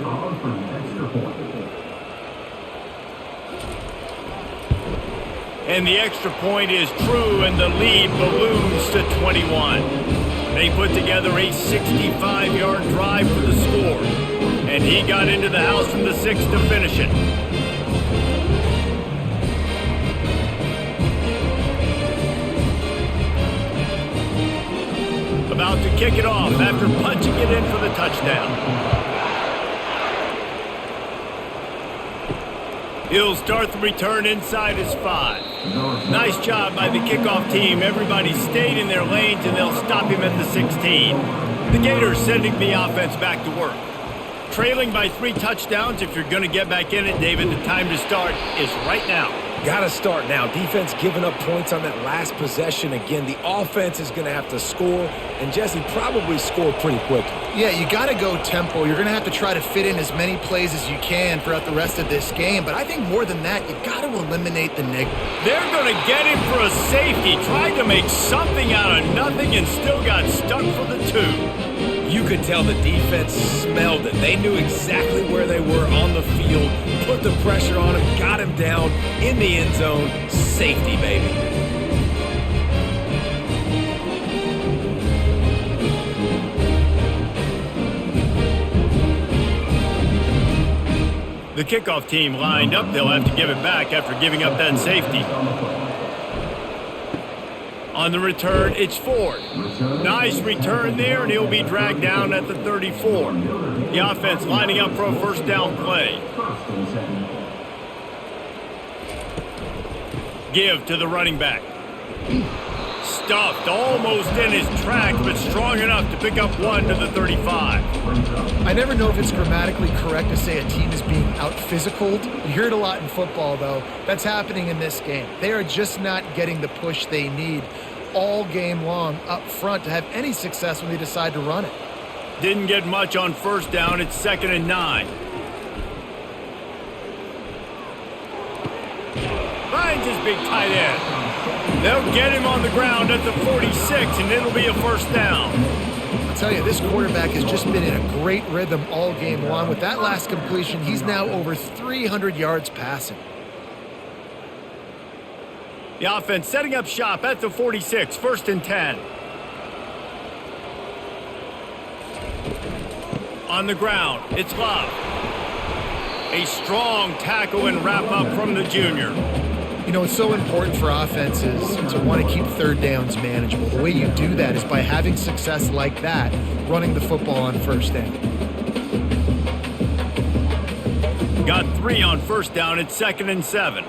And the extra point is true, and the lead balloons to 21. They put together a 65-yard drive for the score, and he got into the house from the 6 to finish it. About to kick it off after punching it in for the touchdown. He'll start the return inside his 5. Nice job by the kickoff team. Everybody stayed in their lanes, and they'll stop him at the 16. The Gators sending the offense back to work. Trailing by 3 touchdowns. If you're going to get back in it, David, the time to start is right now. Got to start now. Defense giving up points on that last possession. Again, the offense is going to have to score, and Jesse probably score pretty quickly. Yeah, you got to go tempo. You're going to have to try to fit in as many plays as you can throughout the rest of this game. But I think more than that, you've got to eliminate the negative. They're going to get him for a safety. Tried to make something out of nothing and still got stuck for the 2. You could tell the defense smelled it. They knew exactly where they were on the field, put the pressure on him, got him down in the end zone. Safety, baby. The kickoff team lined up. They'll have to give it back after giving up that safety. On the return, it's Ford. Nice return there, and he'll be dragged down at the 34. The offense lining up for a first down play. Give to the running back. Stuffed almost in his tracks, but strong enough to pick up 1 to the 35. I never know if it's grammatically correct to say a team is being out-physicaled. You hear it a lot in football, though. That's happening in this game. They are just not getting the push they need all game long up front to have any success when they decide to run it. Didn't get much on first down. It's 2nd and 9. Finds his big tight end. They'll get him on the ground at the 46, and it'll be a first down. I'll tell you, this quarterback has just been in a great rhythm all game long. With that last completion, he's now over 300 yards passing. The offense setting up shop at the 46, 1st and 10. On the ground, it's Love. A strong tackle and wrap up from the junior. You know, it's so important for offenses to want to keep third downs manageable. The way you do that is by having success like that, running the football on first down. Got 3 on first down. It's 2nd and 7.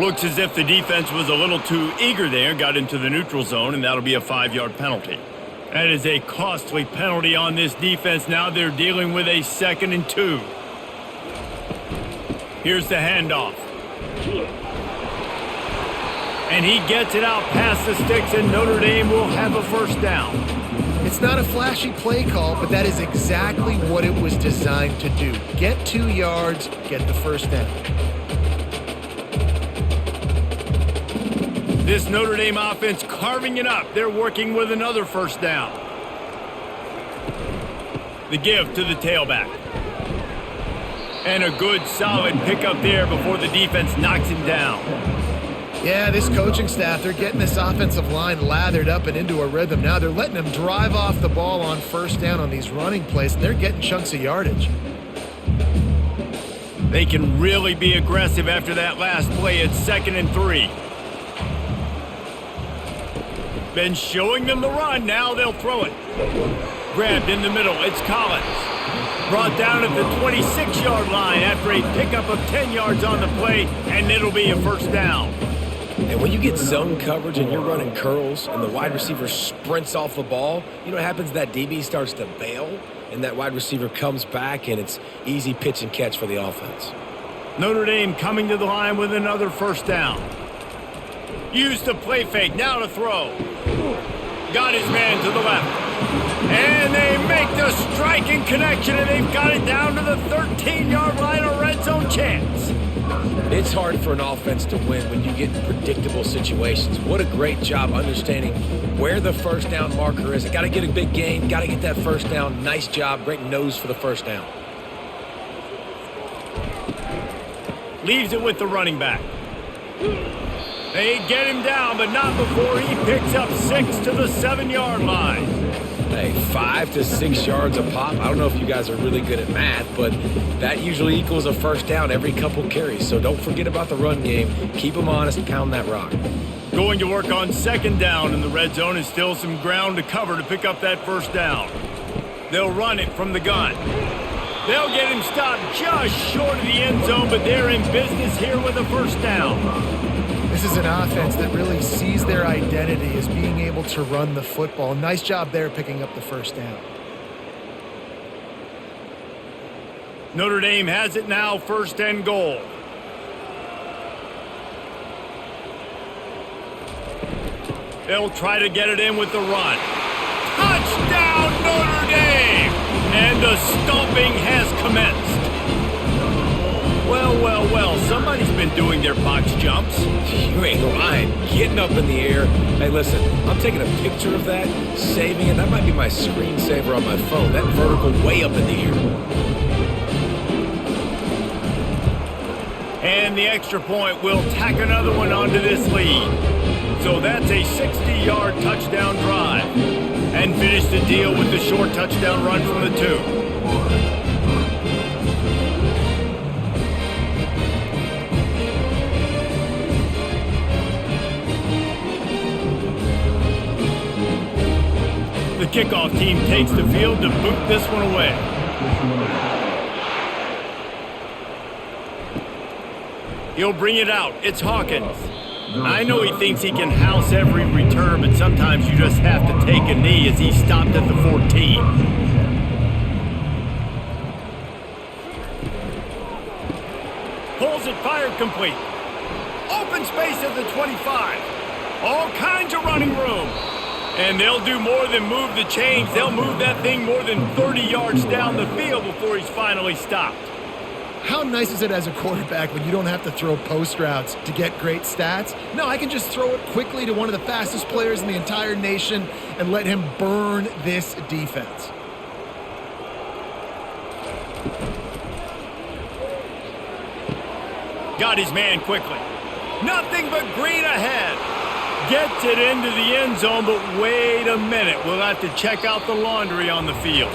Looks as if the defense was a little too eager there, got into the neutral zone, and that'll be a 5-yard penalty. That is a costly penalty on this defense. Now they're dealing with a 2nd and 2. Here's the handoff. And he gets it out past the sticks, and Notre Dame will have a first down. It's not a flashy play call, but that is exactly what it was designed to do. Get 2 yards, get the first down. This Notre Dame offense carving it up. They're working with another first down. The give to the tailback. And a good, solid pickup there before the defense knocks him down. Yeah, this coaching staff, they're getting this offensive line lathered up and into a rhythm. Now they're letting them drive off the ball on first down on these running plays, and they're getting chunks of yardage. They can really be aggressive after that last play. It's 2nd and 3. Been showing them the run. Now they'll throw it. Grabbed in the middle. It's Collins. Brought down at the 26-yard line after a pickup of 10 yards on the play, and it'll be a first down. And when you get zone coverage and you're running curls and the wide receiver sprints off the ball, you know what happens? That DB starts to bail, and that wide receiver comes back, and it's easy pitch and catch for the offense. Notre Dame coming to the line with another first down. Used the play fake, now to throw. Got his man to the left. And they make the striking connection, and they've got it down to the 13-yard line, a red zone chance. It's hard for an offense to win when you get in predictable situations. What a great job understanding where the first down marker is. Got to get a big gain, got to get that first down. Nice job, great nose for the first down. Leaves it with the running back. They get him down, but not before he picks up 6 to the 7-yard line. Hey, 5 to 6 yards a pop. I don't know if you guys are really good at math, but that usually equals a first down every couple carries. So don't forget about the run game. Keep them honest, pound that rock. Going to work on 2nd down in the red zone, and still some ground to cover to pick up that first down. They'll run it from the gun. They'll get him stopped just short of the end zone, but they're in business here with a first down. This is an offense that really sees their identity as being able to run the football. Nice job there picking up the first down. Notre Dame has it now, 1st and goal. They'll try to get it in with the run. Touchdown, Notre Dame! And the stomping has commenced. Well, well, well, somebody's been doing their box jumps. You ain't lying. Getting up in the air. Hey, listen, I'm taking a picture of that, saving it. That might be my screensaver on my phone. That vertical way up in the air. And the extra point will tack another one onto this lead. So that's a 60-yard touchdown drive. And finish the deal with the short touchdown run from the 2. The kickoff team takes the field to boot this one away. He'll bring it out. It's Hawkins. I know he thinks he can house every return, but sometimes you just have to take a knee as he stopped at the 14. Pulls it, fired complete. Open space at the 25. All kinds of running room. And they'll do more than move the chains. They'll move that thing more than 30 yards down the field before he's finally stopped. How nice is it as a quarterback when you don't have to throw post routes to get great stats? No, I can just throw it quickly to one of the fastest players in the entire nation and let him burn this defense. Got his man quickly. Nothing but green ahead. Gets it into the end zone, but wait a minute. We'll have to check out the laundry on the field.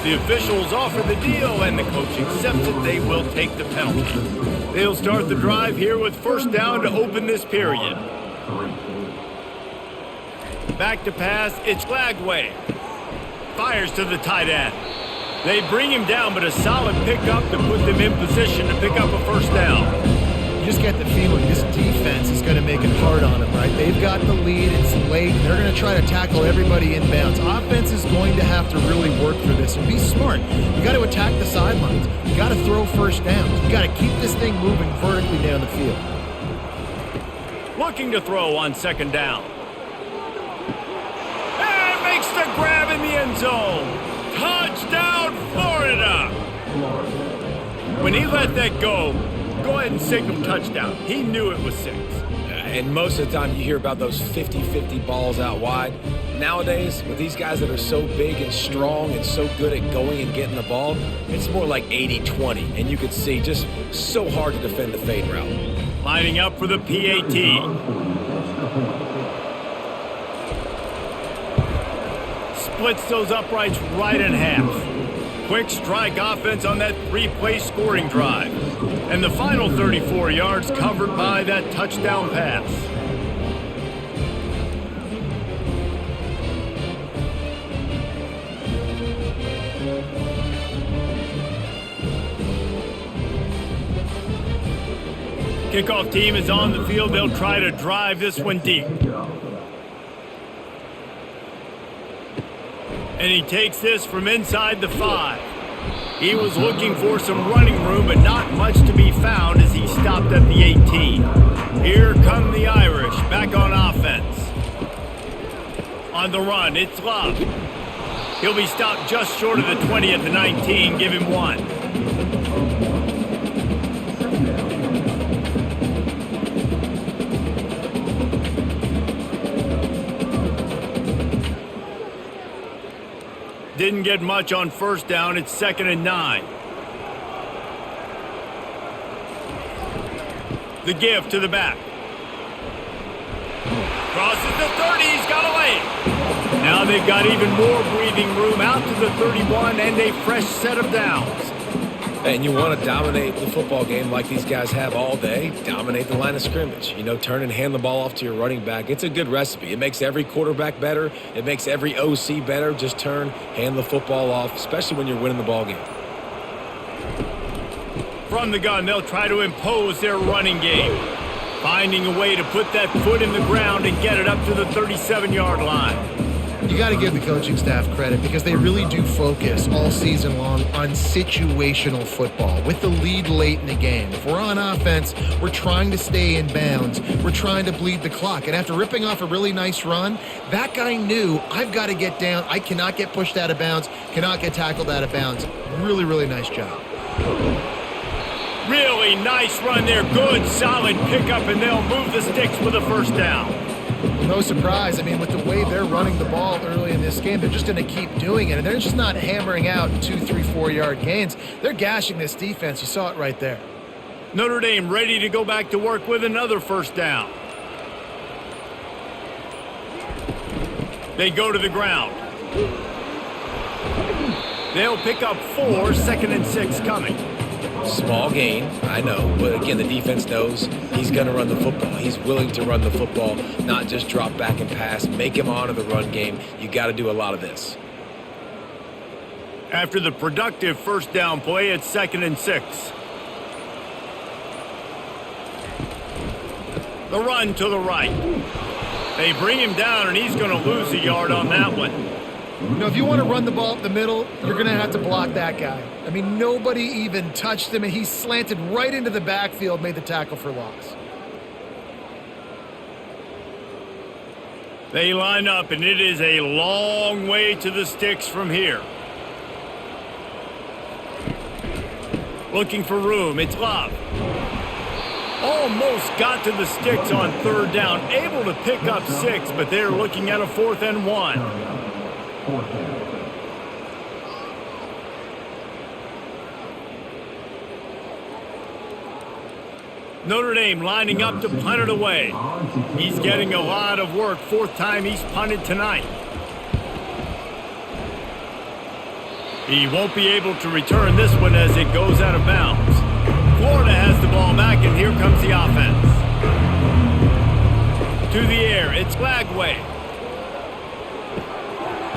The officials offer the deal, and the coach accepts it. They will take the penalty. They'll start the drive here with first down to open this period. Back to pass. It's Lagway. Fires to the tight end. They bring him down, but a solid pickup to put them in position to pick up a first down. You just get the feeling this defense is going to make it hard on them, right? They've got the lead. It's late. They're going to try to tackle everybody inbounds. Offense is going to have to really work for this and be smart. You got to attack the sidelines. You got to throw first downs. You got to keep this thing moving vertically down the field. Looking to throw on second down. And makes the grab in the end zone. Touchdown, Florida! When he let that go ahead and signal touchdown. He knew it was 6. And most of the time you hear about those 50-50 balls out wide. Nowadays, with these guys that are so big and strong and so good at going and getting the ball, it's more like 80-20. And you can see just so hard to defend the fade route. Lining up for the PAT. Splits those uprights right in half. Quick strike offense on that 3-play scoring drive. And the final 34 yards covered by that touchdown pass. Kickoff team is on the field. They'll try to drive this one deep. And he takes this from inside the 5. He was looking for some running room, but not much to be found as he stopped at the 18. Here come the Irish, back on offense. On the run, it's Love. He'll be stopped just short of the 20 at the 19. Give him 1. Didn't get much on first down. It's 2nd and 9. The give to the back. Crosses the 30. He's got away. Now they've got even more breathing room out to the 31 and a fresh set of downs. And you want to dominate the football game like these guys have all day. Dominate the line of scrimmage. You know, turn and hand the ball off to your running back. It's a good recipe. It makes every quarterback better. It makes every OC better. Just turn, hand the football off, especially when you're winning the ball game. From the gun, they'll try to impose their running game. Finding a way to put that foot in the ground and get it up to the 37-yard line. You got to give the coaching staff credit because they really do focus all season long on situational football with the lead late in the game. If we're on offense, we're trying to stay in bounds. We're trying to bleed the clock. And after ripping off a really nice run, that guy knew, I've got to get down. I cannot get pushed out of bounds, cannot get tackled out of bounds. Really, really nice job. Really nice run there. Good, solid pickup, and they'll move the sticks with a first down. No surprise. I mean, with the way they're running the ball early in this game, they're just going to keep doing it. And they're just not hammering out 2, 3, 4-yard gains. They're gashing this defense. You saw it right there. Notre Dame ready to go back to work with another first down. They go to the ground. They'll pick up 4, 2nd and 6 coming. Small gain, I know, but again, the defense knows he's going to run the football. He's willing to run the football, not just drop back and pass, make him honor the run game. You got to do a lot of this. After the productive first down play, it's 2nd and 6. The run to the right. They bring him down, and he's going to lose a yard on that one. You know, if you want to run the ball up the middle, you're going to have to block that guy. I mean, nobody even touched him, and he slanted right into the backfield, made the tackle for loss. They line up, and it is a long way to the sticks from here. Looking for room. It's Love. Almost got to the sticks on third down. Able to pick up 6, but they're looking at a 4th and 1. Notre Dame lining up to punt it away. He's getting a lot of work. 4th time he's punted tonight. He won't be able to return this one as it goes out of bounds. Florida has the ball back, and here comes the offense. To the air, it's Lagway.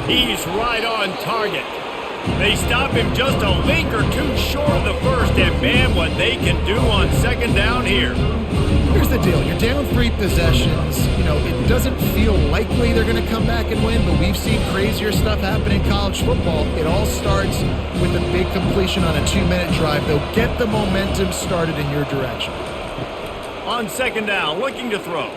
He's right on target. They stop him just a link or two short of the first, and man, what they can do on 2nd down here. Here's the deal. You're down 3 possessions. You know, it doesn't feel likely they're going to come back and win, but we've seen crazier stuff happen in college football. It all starts with a big completion on a 2-minute drive. They'll get the momentum started in your direction. On 2nd down, looking to throw.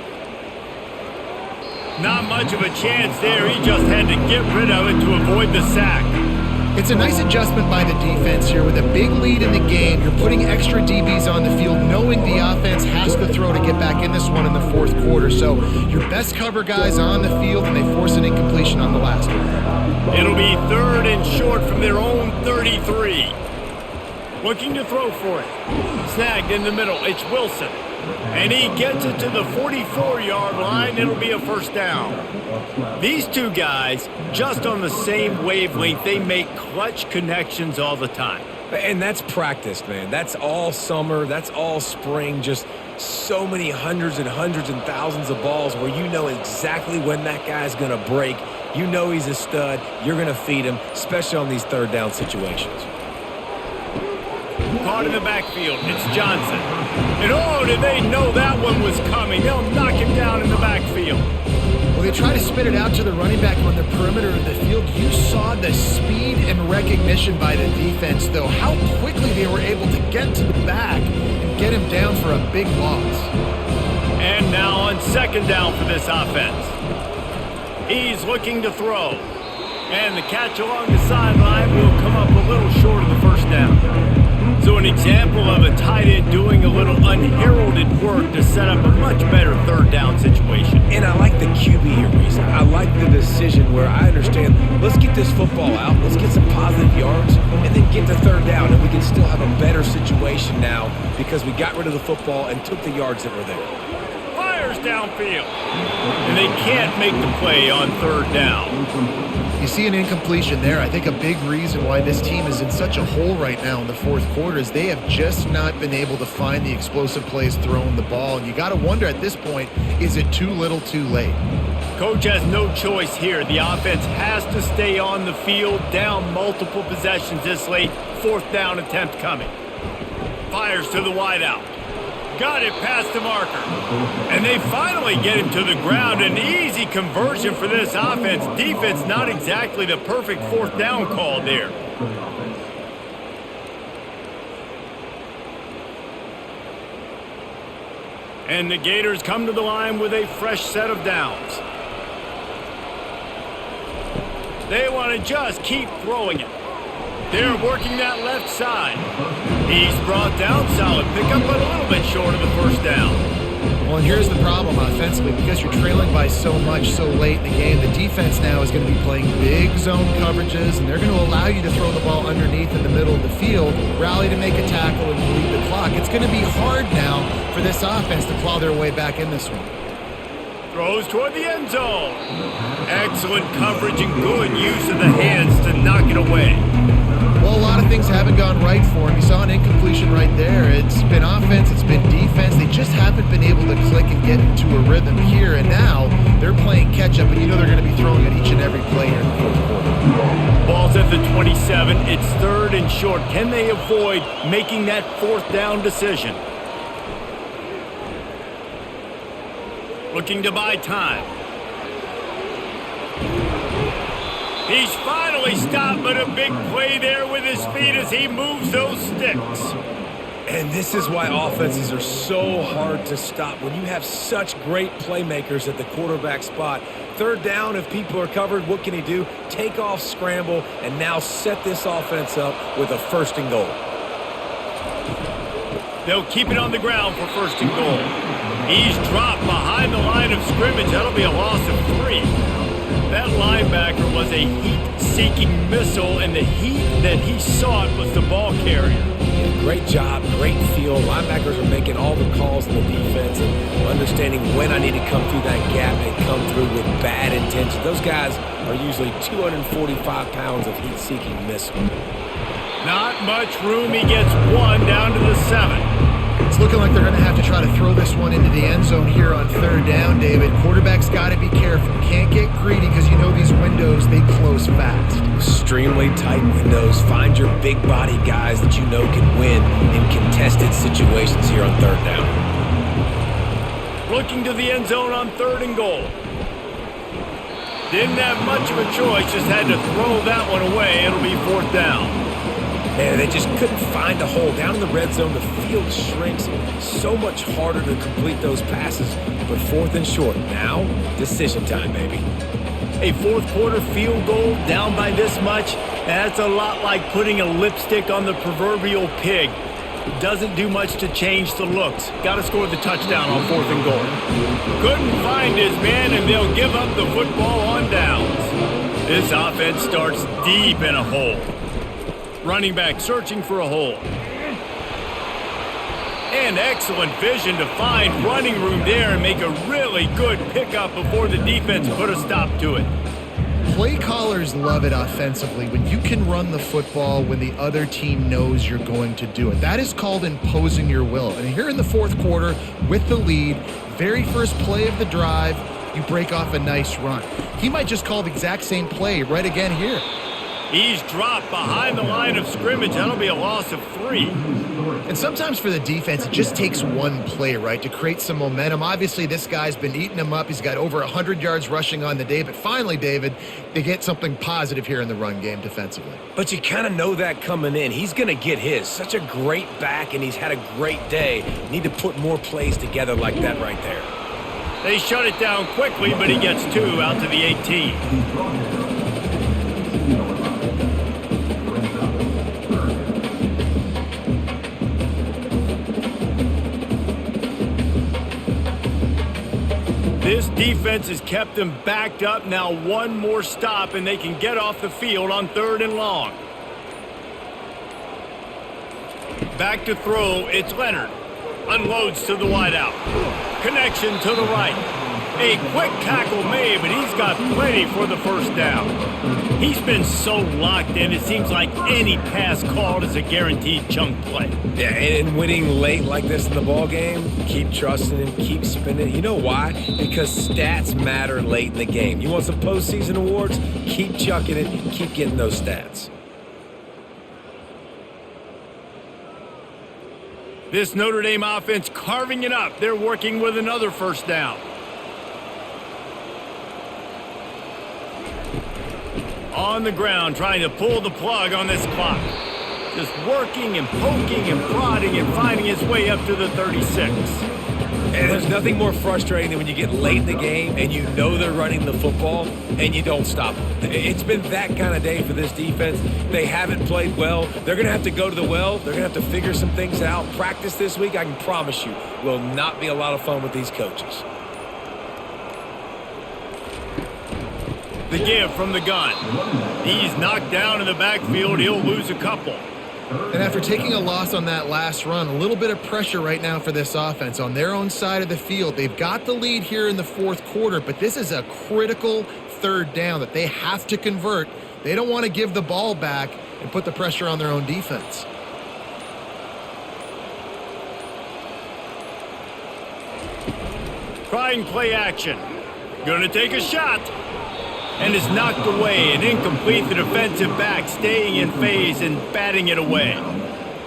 Not much of a chance there. He just had to get rid of it to avoid the sack. It's a nice adjustment by the defense here. With a big lead in the game, you're putting extra DBs on the field, knowing the offense has to throw to get back in this one in the 4th quarter. So your best cover guys on the field, and they force an incompletion on the last one. It'll be 3rd and short from their own 33. Looking to throw for it. Snagged in the middle. It's Wilson. And he gets it to the 44-yard line. It'll be a 1st down. These two guys, just on the same wavelength, they make clutch connections all the time. And that's practice, man. That's all summer. That's all spring. Just so many hundreds and thousands of balls where you know exactly when that guy's going to break. You know he's a stud. You're going to feed him, especially on these 3rd down situations. Caught in the backfield. It's Johnson. And oh, did they know that one was coming? They'll knock him down in the backfield. Well, they try to spit it out to the running back on the perimeter of the field. You saw the speed and recognition by the defense, though. How quickly they were able to get to the back and get him down for a big loss. And now on 2nd down for this offense. He's looking to throw. And the catch along the sideline will come up a little short of the 1st down. So an example of a tight end doing a little unheralded work to set up a much better 3rd down situation. And I like the QB here, Reese. I like the decision where I understand, let's get this football out, let's get some positive yards, and then get to 3rd down, and we can still have a better situation now because we got rid of the football and took the yards that were there. Fires downfield. And they can't make the play on 3rd down. You see an incompletion there. I think a big reason why this team is in such a hole right now in the 4th quarter is they have just not been able to find the explosive plays throwing the ball. And you got to wonder at this point, is it too little too late? Coach has no choice here. The offense has to stay on the field, down multiple possessions this late. 4th down attempt coming. Fires to the wideout. Got it past the marker. And they finally get him to the ground. An easy conversion for this offense. Defense not exactly the perfect 4th down call there. And the Gators come to the line with a fresh set of downs. They want to just keep throwing it. They're working that left side. He's brought down, solid pickup, but a little bit short of the 1st down. Well, and here's the problem offensively. Because you're trailing by so much so late in the game, the defense now is going to be playing big zone coverages, and they're going to allow you to throw the ball underneath in the middle of the field, rally to make a tackle, and bleed the clock. It's going to be hard now for this offense to claw their way back in this one. Throws toward the end zone. Excellent coverage and good use of the hands to knock it away. Well, a lot of things haven't gone right for him. You saw an incompletion right there. It's been offense, it's been defense. They just haven't been able to click and get into a rhythm here. And now they're playing catch-up, and you know they're going to be throwing at each and every play here in the 4th quarter. Ball's at the 27. It's 3rd and short. Can they avoid making that 4th down decision? looking to buy time. He's finally stopped, but a big play there with his feet as he moves those sticks. And this is why offenses are so hard to stop. When you have such great playmakers at the quarterback spot, third down, if people are covered, what can he do? Take off, scramble, and now set this offense up with a 1st and goal. They'll keep it on the ground for 1st and goal. He's dropped behind the line of scrimmage. That'll be a loss of 3. That linebacker was a heat-seeking missile, and the heat that he sought was the ball carrier. Great job, great feel. Linebackers are making all the calls in the defense and understanding when I need to come through that gap and come through with bad intention. Those guys are usually 245 pounds of heat-seeking missile. Not much room. He gets 1 down to the 7. It's looking like they're going to have to try to throw this one into the end zone here on 3rd down, David. Quarterback's got to be careful. Can't get greedy because you know these windows, they close fast. Extremely tight windows. Find your big body guys that you know can win in contested situations here on 3rd down. Looking to the end zone on 3rd and goal. Didn't have much of a choice, just had to throw that one away. It'll be 4th down. Man, they just couldn't find a hole. Down in the red zone, the field shrinks. So much harder to complete those passes. But 4th and short. Now, decision time, baby. A 4th quarter field goal down by this much, that's a lot like putting a lipstick on the proverbial pig. Doesn't do much to change the looks. Got to score the touchdown on 4th and goal. Couldn't find his man, and they'll give up the football on downs. This offense starts deep in a hole. Running back searching for a hole. And excellent vision to find running room there and make a really good pickup before the defense put a stop to it. Play callers love it offensively when you can run the football when the other team knows you're going to do it. That is called imposing your will. And here in the 4th quarter with the lead, very first play of the drive, you break off a nice run. He might just call the exact same play right again here. He's dropped behind the line of scrimmage. That'll be a loss of 3. And sometimes for the defense, it just takes one play, right, to create some momentum. Obviously, this guy's been eating them up. He's got over 100 yards rushing on the day. But finally, David, they get something positive here in the run game defensively. But you kind of know that coming in. He's going to get his. Such a great back, and he's had a great day. Need to put more plays together like that right there. They shut it down quickly, but he gets 2 out to the 18. This defense has kept them backed up. Now 1 more stop, and they can get off the field on 3rd and long. Back to throw. It's Leonard. Unloads to the wideout. Connection to the right. A quick tackle made, but he's got plenty for the 1st down. He's been so locked in, it seems like any pass called is a guaranteed chunk play. Yeah, and winning late like this in the ball game, keep trusting him, keep spinning. You know why? Because stats matter late in the game. You want some postseason awards? Keep chucking it, keep getting those stats. This Notre Dame offense carving it up. They're working with another 1st down. On the ground, trying to pull the plug on this clock. Just working and poking and prodding and finding his way up to the 36. And there's nothing more frustrating than when you get late in the game and you know they're running the football and you don't stop them. It's been that kind of day for this defense. They haven't played well. They're going to have to go to the well. They're going to have to figure some things out. Practice this week, I can promise you, will not be a lot of fun with these coaches. The give from the gun. He's knocked down in the backfield. He'll lose a couple. And after taking a loss on that last run, a little bit of pressure right now for this offense on their own side of the field. They've got the lead here in the 4th quarter, but this is a critical 3rd down that they have to convert. They don't want to give the ball back and put the pressure on their own defense. Trying play action. Gonna take a shot. And is knocked away and incomplete. The defensive back staying in phase and batting it away.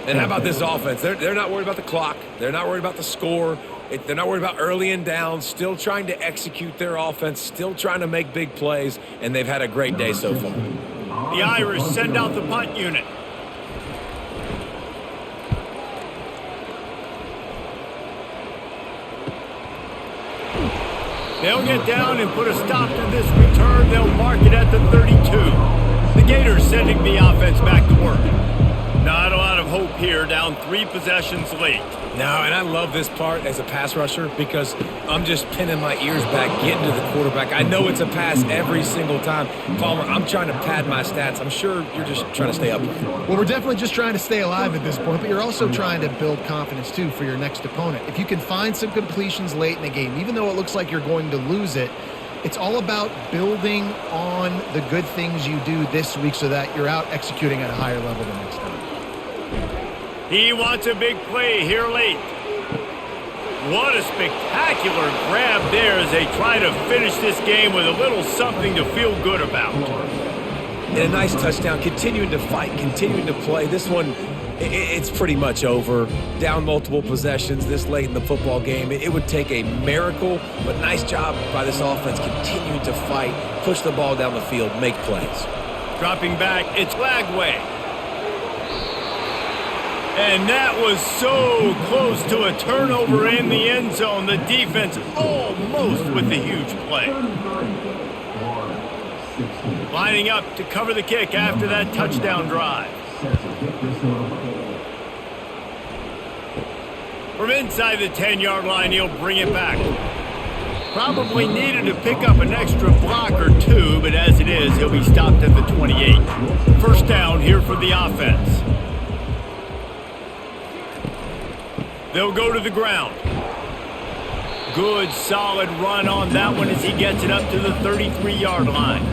And how about this offense? They're not worried about the clock. They're not worried about the score. They're not worried about early and down, still trying to execute their offense, still trying to make big plays, and they've had a great day so far. The Irish send out the punt unit. They'll get down and put a stop to this return. They'll mark it at the 32. The Gators sending the offense back to work. Not a lot of hope here, down 3 possessions late. No, and I love this part as a pass rusher because I'm just pinning my ears back, getting to the quarterback. I know it's a pass every single time. Palmer, I'm trying to pad my stats. I'm sure you're just trying to stay upright. Well, we're definitely just trying to stay alive at this point, but you're also trying to build confidence, too, for your next opponent. If you can find some completions late in the game, even though it looks like you're going to lose it, it's all about building on the good things you do this week so that you're out executing at a higher level the next time. He wants a big play here late. What a spectacular grab there as they try to finish this game with a little something to feel good about. And a nice touchdown, continuing to fight, continuing to play. This one, it's pretty much over. Down multiple possessions this late in the football game. It would take a miracle, but nice job by this offense continuing to fight, push the ball down the field, make plays. Dropping back, it's Lagway. And that was so close to a turnover in the end zone. The defense almost with the huge play. Lining up to cover the kick after that touchdown drive. From inside the 10-yard line, he'll bring it back. Probably needed to pick up an extra block or two, but as it is, he'll be stopped at the 28. First down here for the offense. They'll go to the ground. Good, solid run on that one as he gets it up to the 33-yard line.